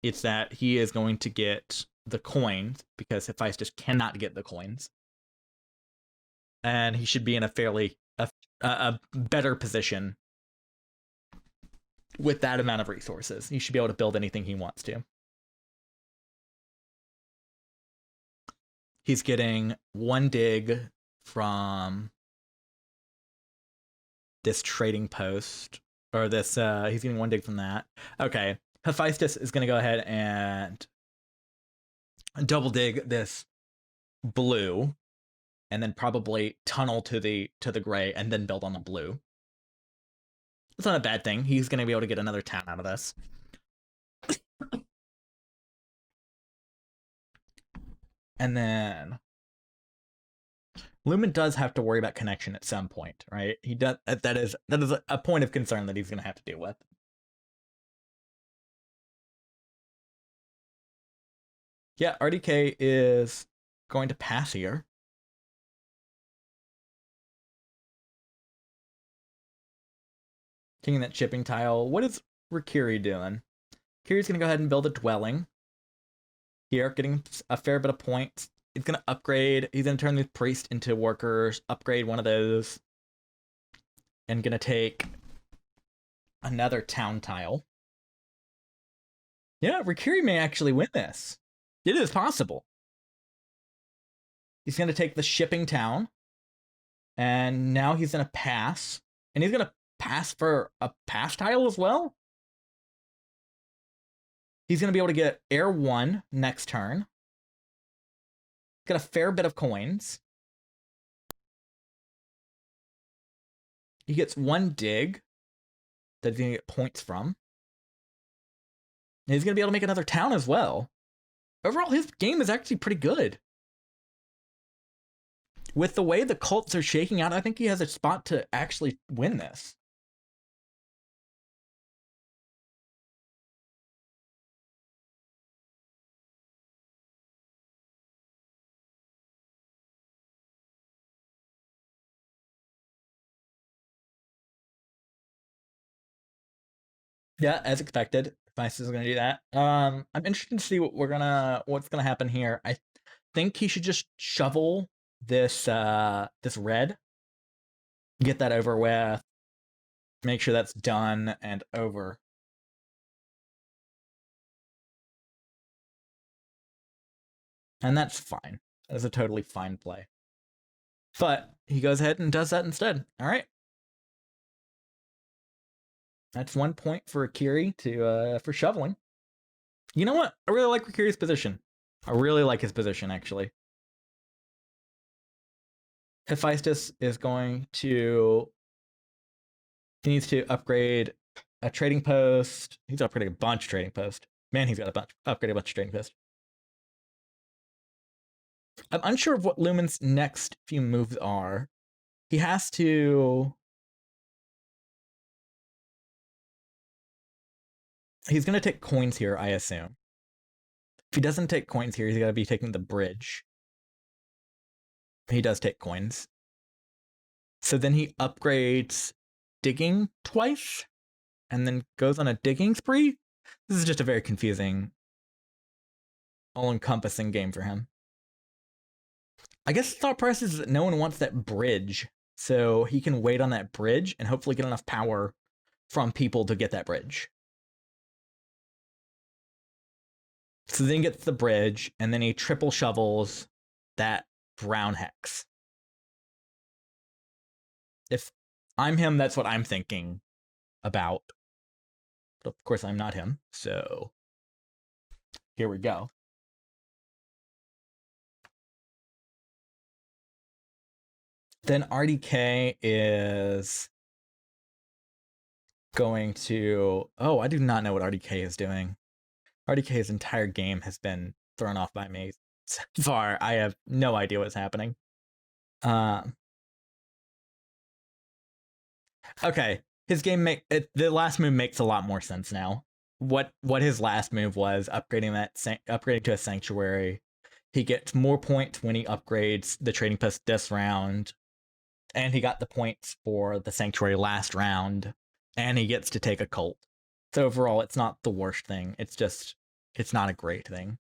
it's that he is going to get the coins, because Hefaistos cannot get the coins. And he should be in a better position with that amount of resources. He should be able to build anything he wants to. He's getting 1 dig from this trading post, or this, he's getting 1 dig from that. Okay, Hefaistos is going to go ahead and double dig this blue, and then probably tunnel to the gray, and then build on the blue. It's not a bad thing. He's going to be able to get another town out of this. And then Lumin does have to worry about connection at some point, right? He does. That is a point of concern that he's going to have to deal with. Yeah, RDK is going to pass here. Taking that shipping tile. What is Rikiri doing? Rikiri's going to go ahead and build a dwelling here, getting a fair bit of points. He's going to upgrade. He's going to turn the priest into workers, upgrade one of those, and going to take another town tile. Yeah, Rikiri may actually win this. It is possible. He's going to take the shipping town, and now he's going to pass, and he's going to pass for a pass tile as well. He's going to be able to get Air 1 next turn. Got a fair bit of coins. He gets 1 dig that he's going to get points from. And he's going to be able to make another town as well. Overall, his game is actually pretty good. With the way the cults are shaking out, I think he has a spot to actually win this. Yeah, as expected. Hefaistos is going to do that. I'm interested to see what's gonna happen here. I think he should just shovel this red, get that over with, make sure that's done and over. And that's fine. That's a totally fine play. But he goes ahead and does that instead. All right. That's 1 point for Rikiri for shoveling. You know what? I really like Rikiri's position. I really like his position, actually. Hefaistos is going to... He needs to upgrade a trading post. He's upgrading a bunch of trading posts. Man, he's got upgrade a bunch of trading posts. I'm unsure of what Lumin's next few moves are. He has to... He's going to take coins here, I assume. If he doesn't take coins here, he's going to be taking the bridge. He does take coins. So then he upgrades digging twice, and then goes on a digging spree. This is just a very confusing, all-encompassing game for him. I guess the thought process is that no one wants that bridge, so he can wait on that bridge and hopefully get enough power from people to get that bridge. So then he gets the bridge, and then he triple shovels that brown hex. If I'm him, that's what I'm thinking about. But of course, I'm not him, so here we go. Then RDK is going to... Oh, I do not know what RDK is doing. RDK's entire game has been thrown off by me so far. I have no idea what's happening. Okay, his game the last move makes a lot more sense now. What his last move was upgrading to a sanctuary. He gets more points when he upgrades the trading post this round, and he got the points for the sanctuary last round, and he gets to take a cult. So overall, it's not the worst thing. It's not a great thing.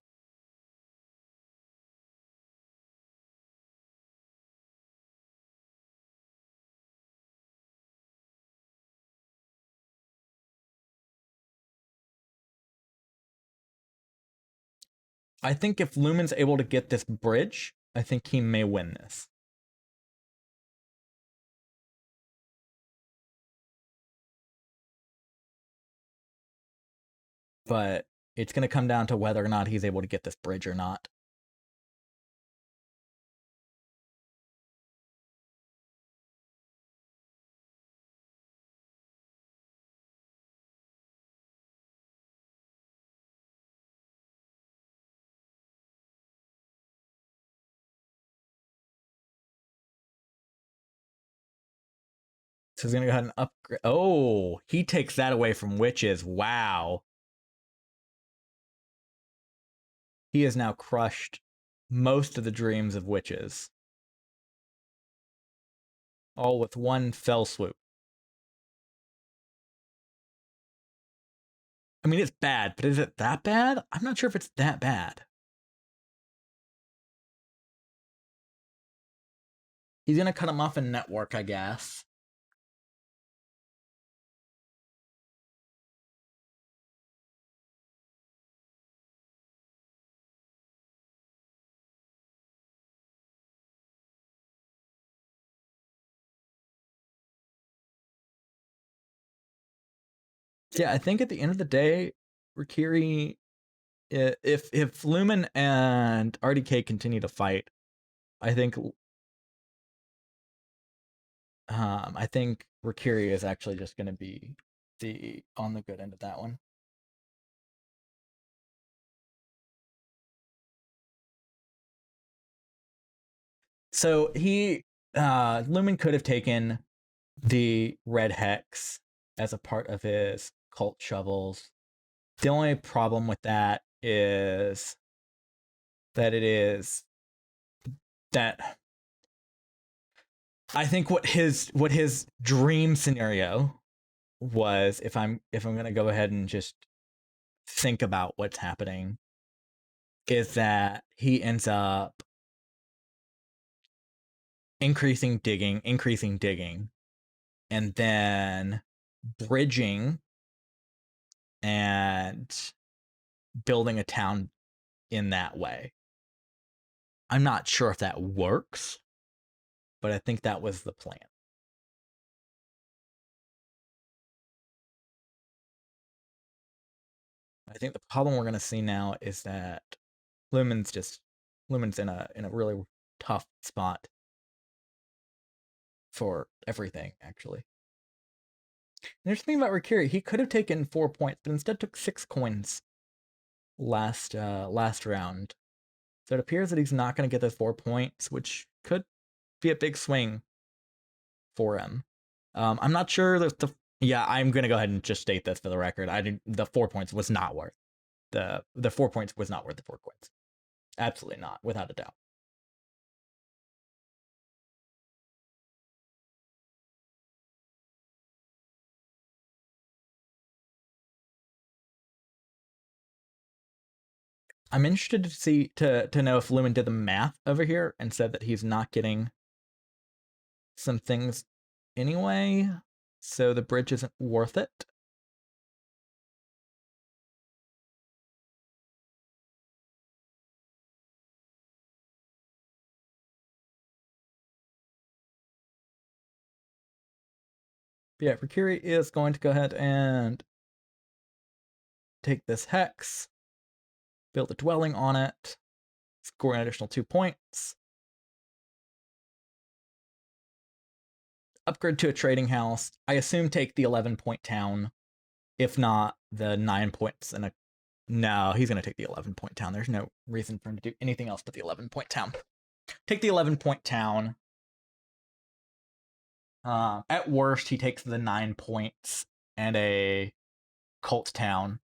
I think if Lumin's able to get this bridge, I think he may win this. But it's going to come down to whether or not he's able to get this bridge or not. So he's going to go ahead and upgrade. Oh, he takes that away from witches. Wow. He has now crushed most of the dreams of witches. All with one fell swoop. I mean, it's bad, but is it that bad? I'm not sure if it's that bad. He's going to cut him off in network, I guess. Yeah, I think at the end of the day, Rikiri, if Lumin and RDK continue to fight, I think Rikiri is actually just going to be on the good end of that one. So Lumin could have taken the red hex as a part of his cult shovels. The only problem with that is that I think what his dream scenario was, if I'm gonna go ahead and just think about what's happening, is that he ends up increasing digging, and then bridging and building a town in that way. I'm not sure if that works, but I think that was the plan. I think the problem we're going to see now is that Lumin's in a really tough spot for everything, actually. And there's something about Rikiri. He could have taken 4 points, but instead took 6 coins last round. So it appears that he's not going to get those 4 points, which could be a big swing for him. I'm not sure that I'm going to go ahead and just state this for the record. The 4 points was not worth the 4 points was not worth the 4 coins. Absolutely not, without a doubt. I'm interested to know if Lumin did the math over here and said that he's not getting some things anyway, so the bridge isn't worth it. But yeah, Rikiri is going to go ahead and take this hex, build a dwelling on it, score an additional 2 points, upgrade to a trading house. I assume take the 11-point town, if not the 9 points in a. No, he's going to take the 11-point town. There's no reason for him to do anything else but the 11-point town. Take the 11-point town. At worst, he takes the 9 points and a cult town.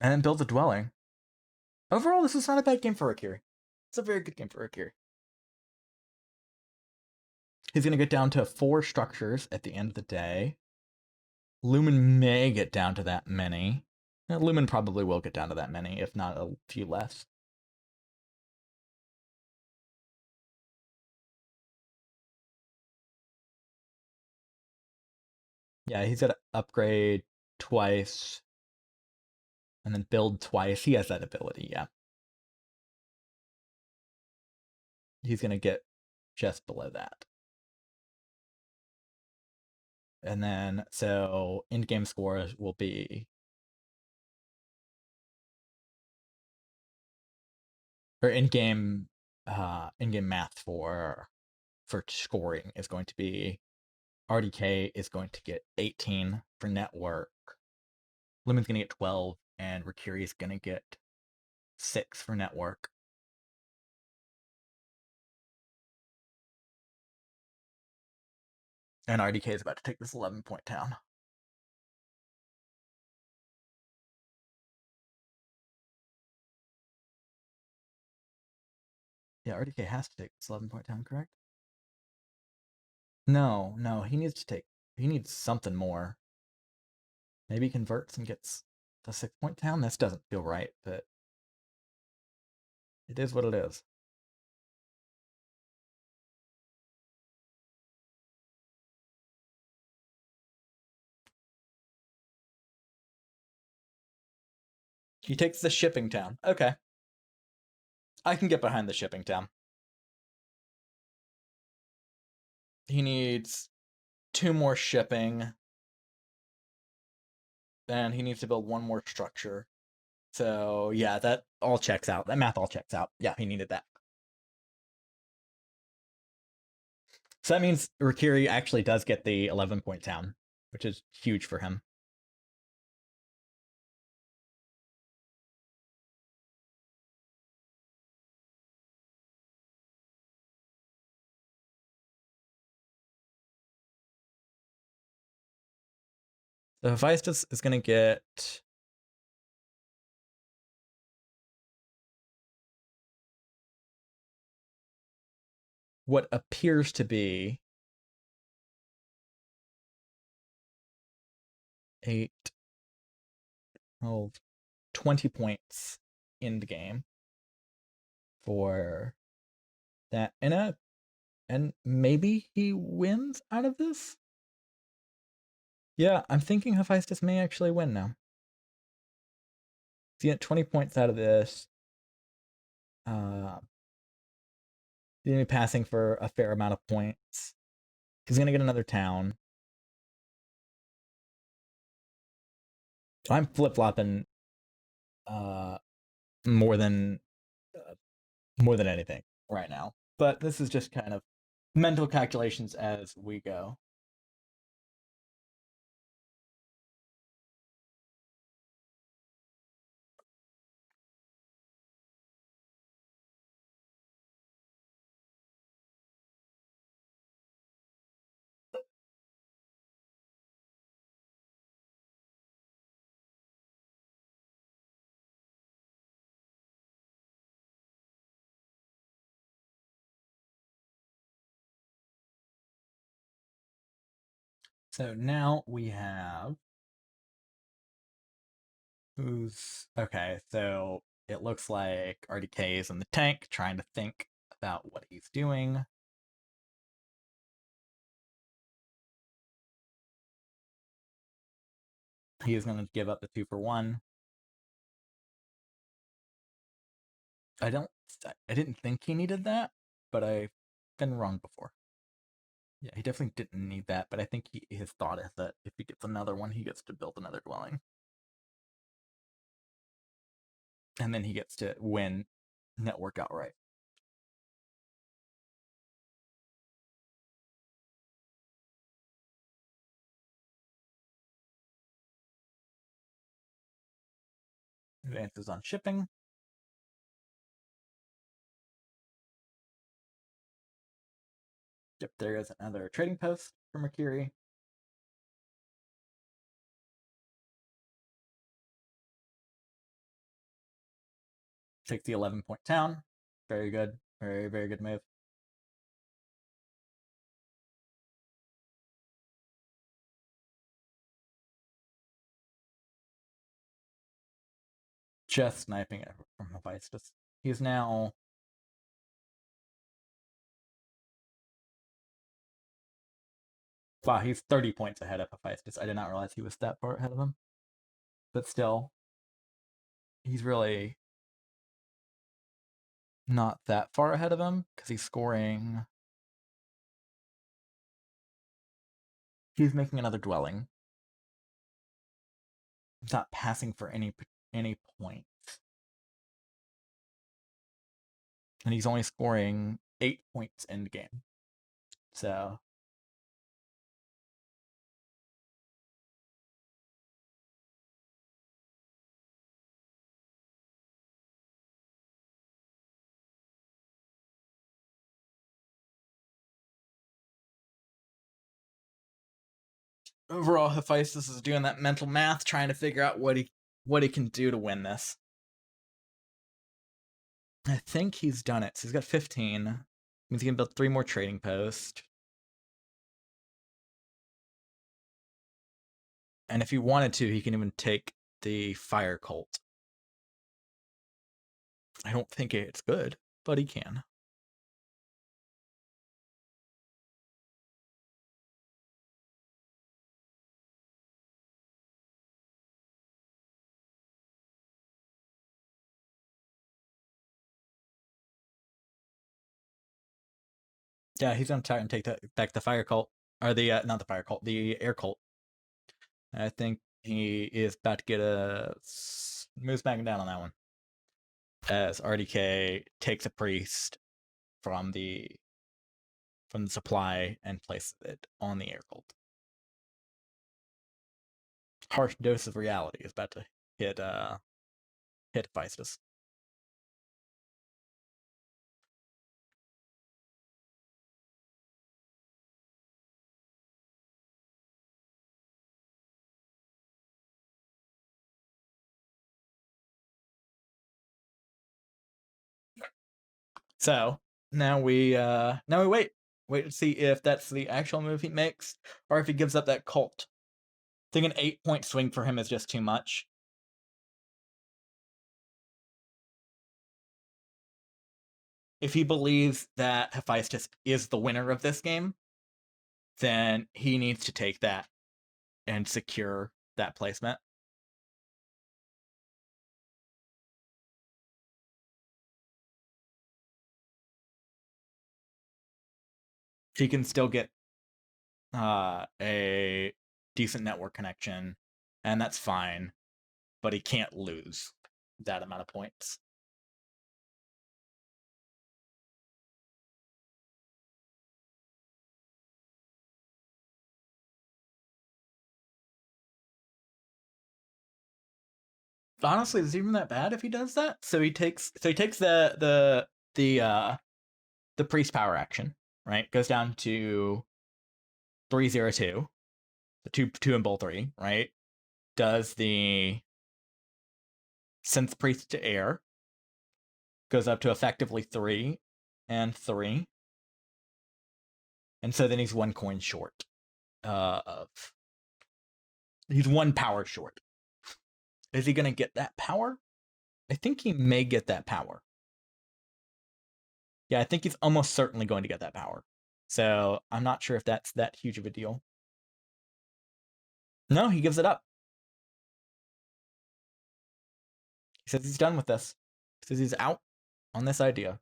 And then build a dwelling. Overall, this is not a bad game for Rikiri. It's a very good game for Rikiri. He's going to get down to 4 structures at the end of the day. Lumin may get down to that many. Lumin probably will get down to that many, if not a few less. Yeah, he's got to upgrade twice and then build twice. He has that ability, yeah. He's going to get just below that. And then, so in-game scores will be, or in-game math for scoring is going to be, RDK is going to get 18 for network, Lumin's going to get 12, and Rikiri is going to get 6 for network. And RDK is about to take this 11-point town. Yeah, RDK has to take this 11-point town, correct? No, he needs something more. Maybe he converts and gets the 6-point town? This doesn't feel right, but it is what it is. He takes the shipping town. Okay. I can get behind the shipping town. He needs 2 more shipping. Then he needs to build 1 more structure. So, yeah, that all checks out. That math all checks out. Yeah, he needed that. So that means Rikiri actually does get the 11-point town, which is huge for him. So Hefaistos is going to get what appears to be 8, 12, 20 points in the game for that. And maybe he wins out of this? Yeah, I'm thinking Hefaistos may actually win now. So you get 20 points out of this. He's going to be passing for a fair amount of points. He's going to get another town. I'm flip-flopping more than anything right now. But this is just kind of mental calculations as we go. So now we have okay, so it looks like RDK is in the tank trying to think about what he's doing. He is going to give up the 2 for 1. I didn't think he needed that, but I've been wrong before. Yeah, he definitely didn't need that, but I think his thought is that if he gets another one, he gets to build another dwelling. And then he gets to win network outright. Advances on shipping. Yep, there is another trading post for Mercury. Takes the 11-point town. Very good. Very, very good move. Just sniping it from Hefaistos. He's now... Wow, he's 30 points ahead of Hefaistos. I did not realize he was that far ahead of him. But still, he's really not that far ahead of him because he's scoring... He's making another dwelling. He's not passing for any points. And he's only scoring 8 points end game. So... Overall, Hefaistos is doing that mental math, trying to figure out what he can do to win this. I think he's done it. So he's got 15. Means he can build 3 more trading posts. And if he wanted to, he can even take the fire cult. I don't think it's good, but he can. Yeah, he's gonna try and take back the fire cult. Or the, not the fire cult, the air cult. I think he is about to get moves back down on that one. As RDK takes a priest from the supply and places it on the air cult. Harsh dose of reality is about to hit Hefaistos. So now we wait to see if that's the actual move he makes, or if he gives up that cult. I think an 8-point swing for him is just too much. If he believes that Hefaistos is the winner of this game, then he needs to take that and secure that placement. He can still get a decent network connection, and that's fine, but he can't lose that amount of points. Honestly, is it even that bad if he does that? So he takes the priest power action, right? Goes down to 302. The 2 and bowl 3, right? Does the synth priest to air. Goes up to effectively 3 and 3. And so then he's 1 coin short he's 1 power short. Is he going to get that power? I think he may get that power. Yeah, I think he's almost certainly going to get that power. So I'm not sure if that's that huge of a deal. No, he gives it up. He says he's done with this. He says he's out. on this idea.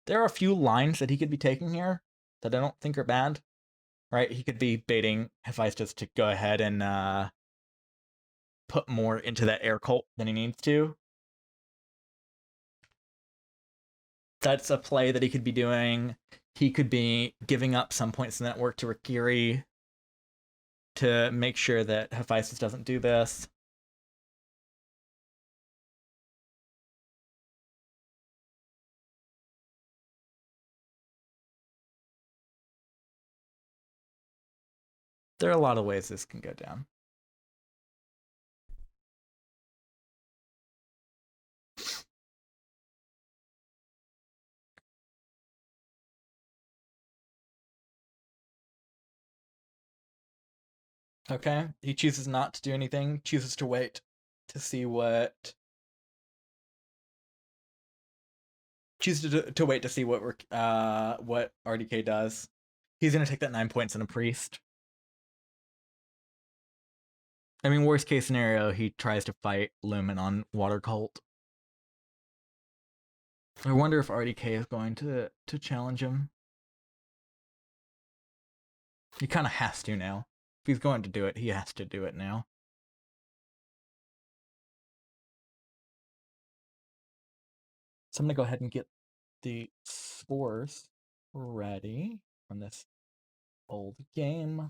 There are a few lines that he could be taking here that I don't think are bad. Right? He could be baiting Hefaistos to go ahead and put more into that air cult than he needs to. That's a play that he could be doing. He could be giving up some points in the network to Rikiri to make sure that Hefaistos doesn't do this. There are a lot of ways this can go down. Okay, he chooses not to do anything, chooses to wait to see what... Chooses to wait to see what RDK does. He's gonna take that 9 points in a priest. I mean, worst case scenario, he tries to fight Lumin on Water Cult. I wonder if RDK is going to challenge him. He kind of has to now. If he's going to do it, he has to do it now. So I'm going to go ahead and get the scores ready from this old game.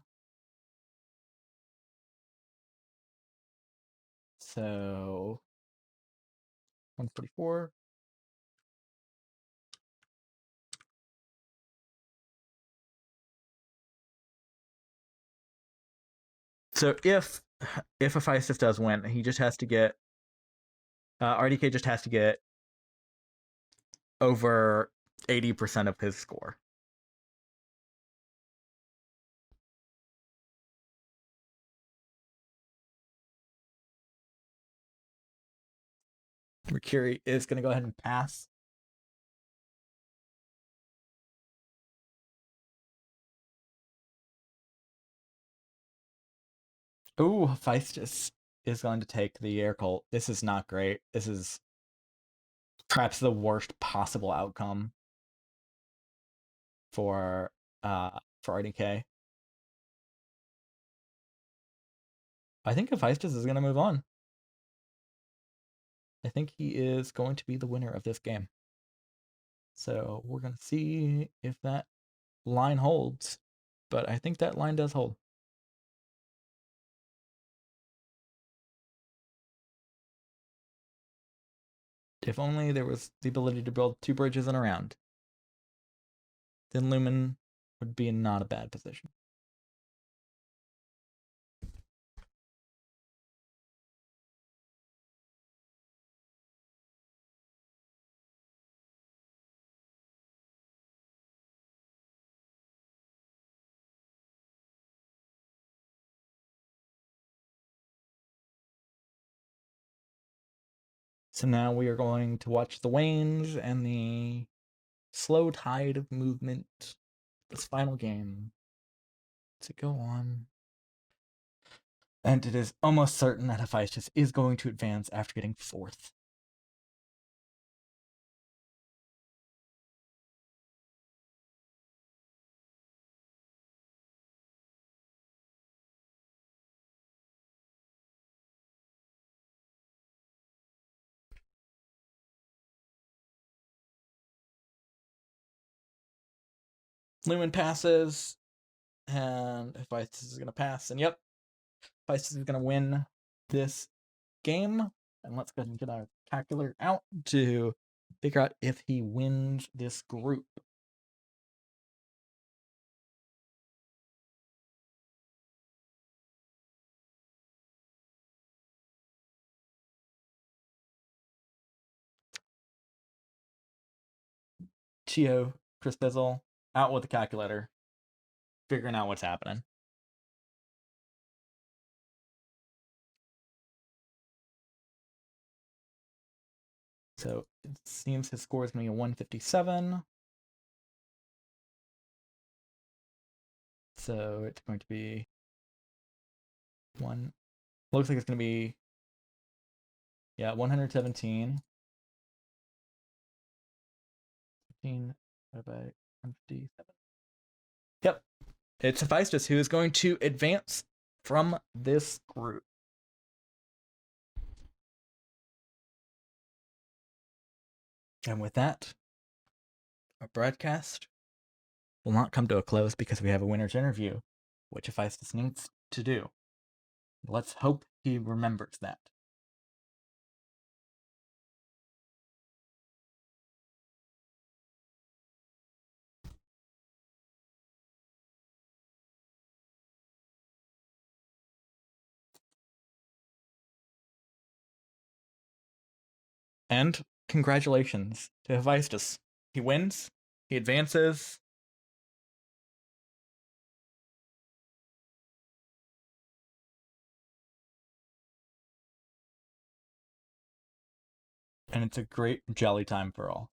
So 144. So if Hefaistos does win, he just has to get RDK just has to get over 80% of his score. Mercury is going to go ahead and pass. Ooh, Hefaistos is going to take the air cult. This is not great. This is perhaps the worst possible outcome for RDK. I think Hefaistos is going to move on. I think he is going to be the winner of this game. So we're going to see if that line holds. But I think that line does hold. If only there was the ability to build 2 bridges in a round, then Lumin would be in not a bad position. So now we are going to watch the wanes and the slow tide of movement, this final game, to go on. And it is almost certain that Hefaistos is going to advance after getting 4th. Lumin passes, and Hefaistos is going to pass, and yep, Hefaistos is going to win this game. And let's go ahead and get our calculator out to figure out if he wins this group. Chio, Chris Bizzle, out with the calculator, figuring out what's happening. So it seems his score is going to be a 157. So it's going to be looks like it's going to be, 117. 15 divided by 157. Yep. It's Hefaistos who is going to advance from this group. And with that, our broadcast will not come to a close because we have a winner's interview, which Hefaistos needs to do. Let's hope he remembers that. And congratulations to Hefaistos. He wins, he advances. And it's a great jolly time for all.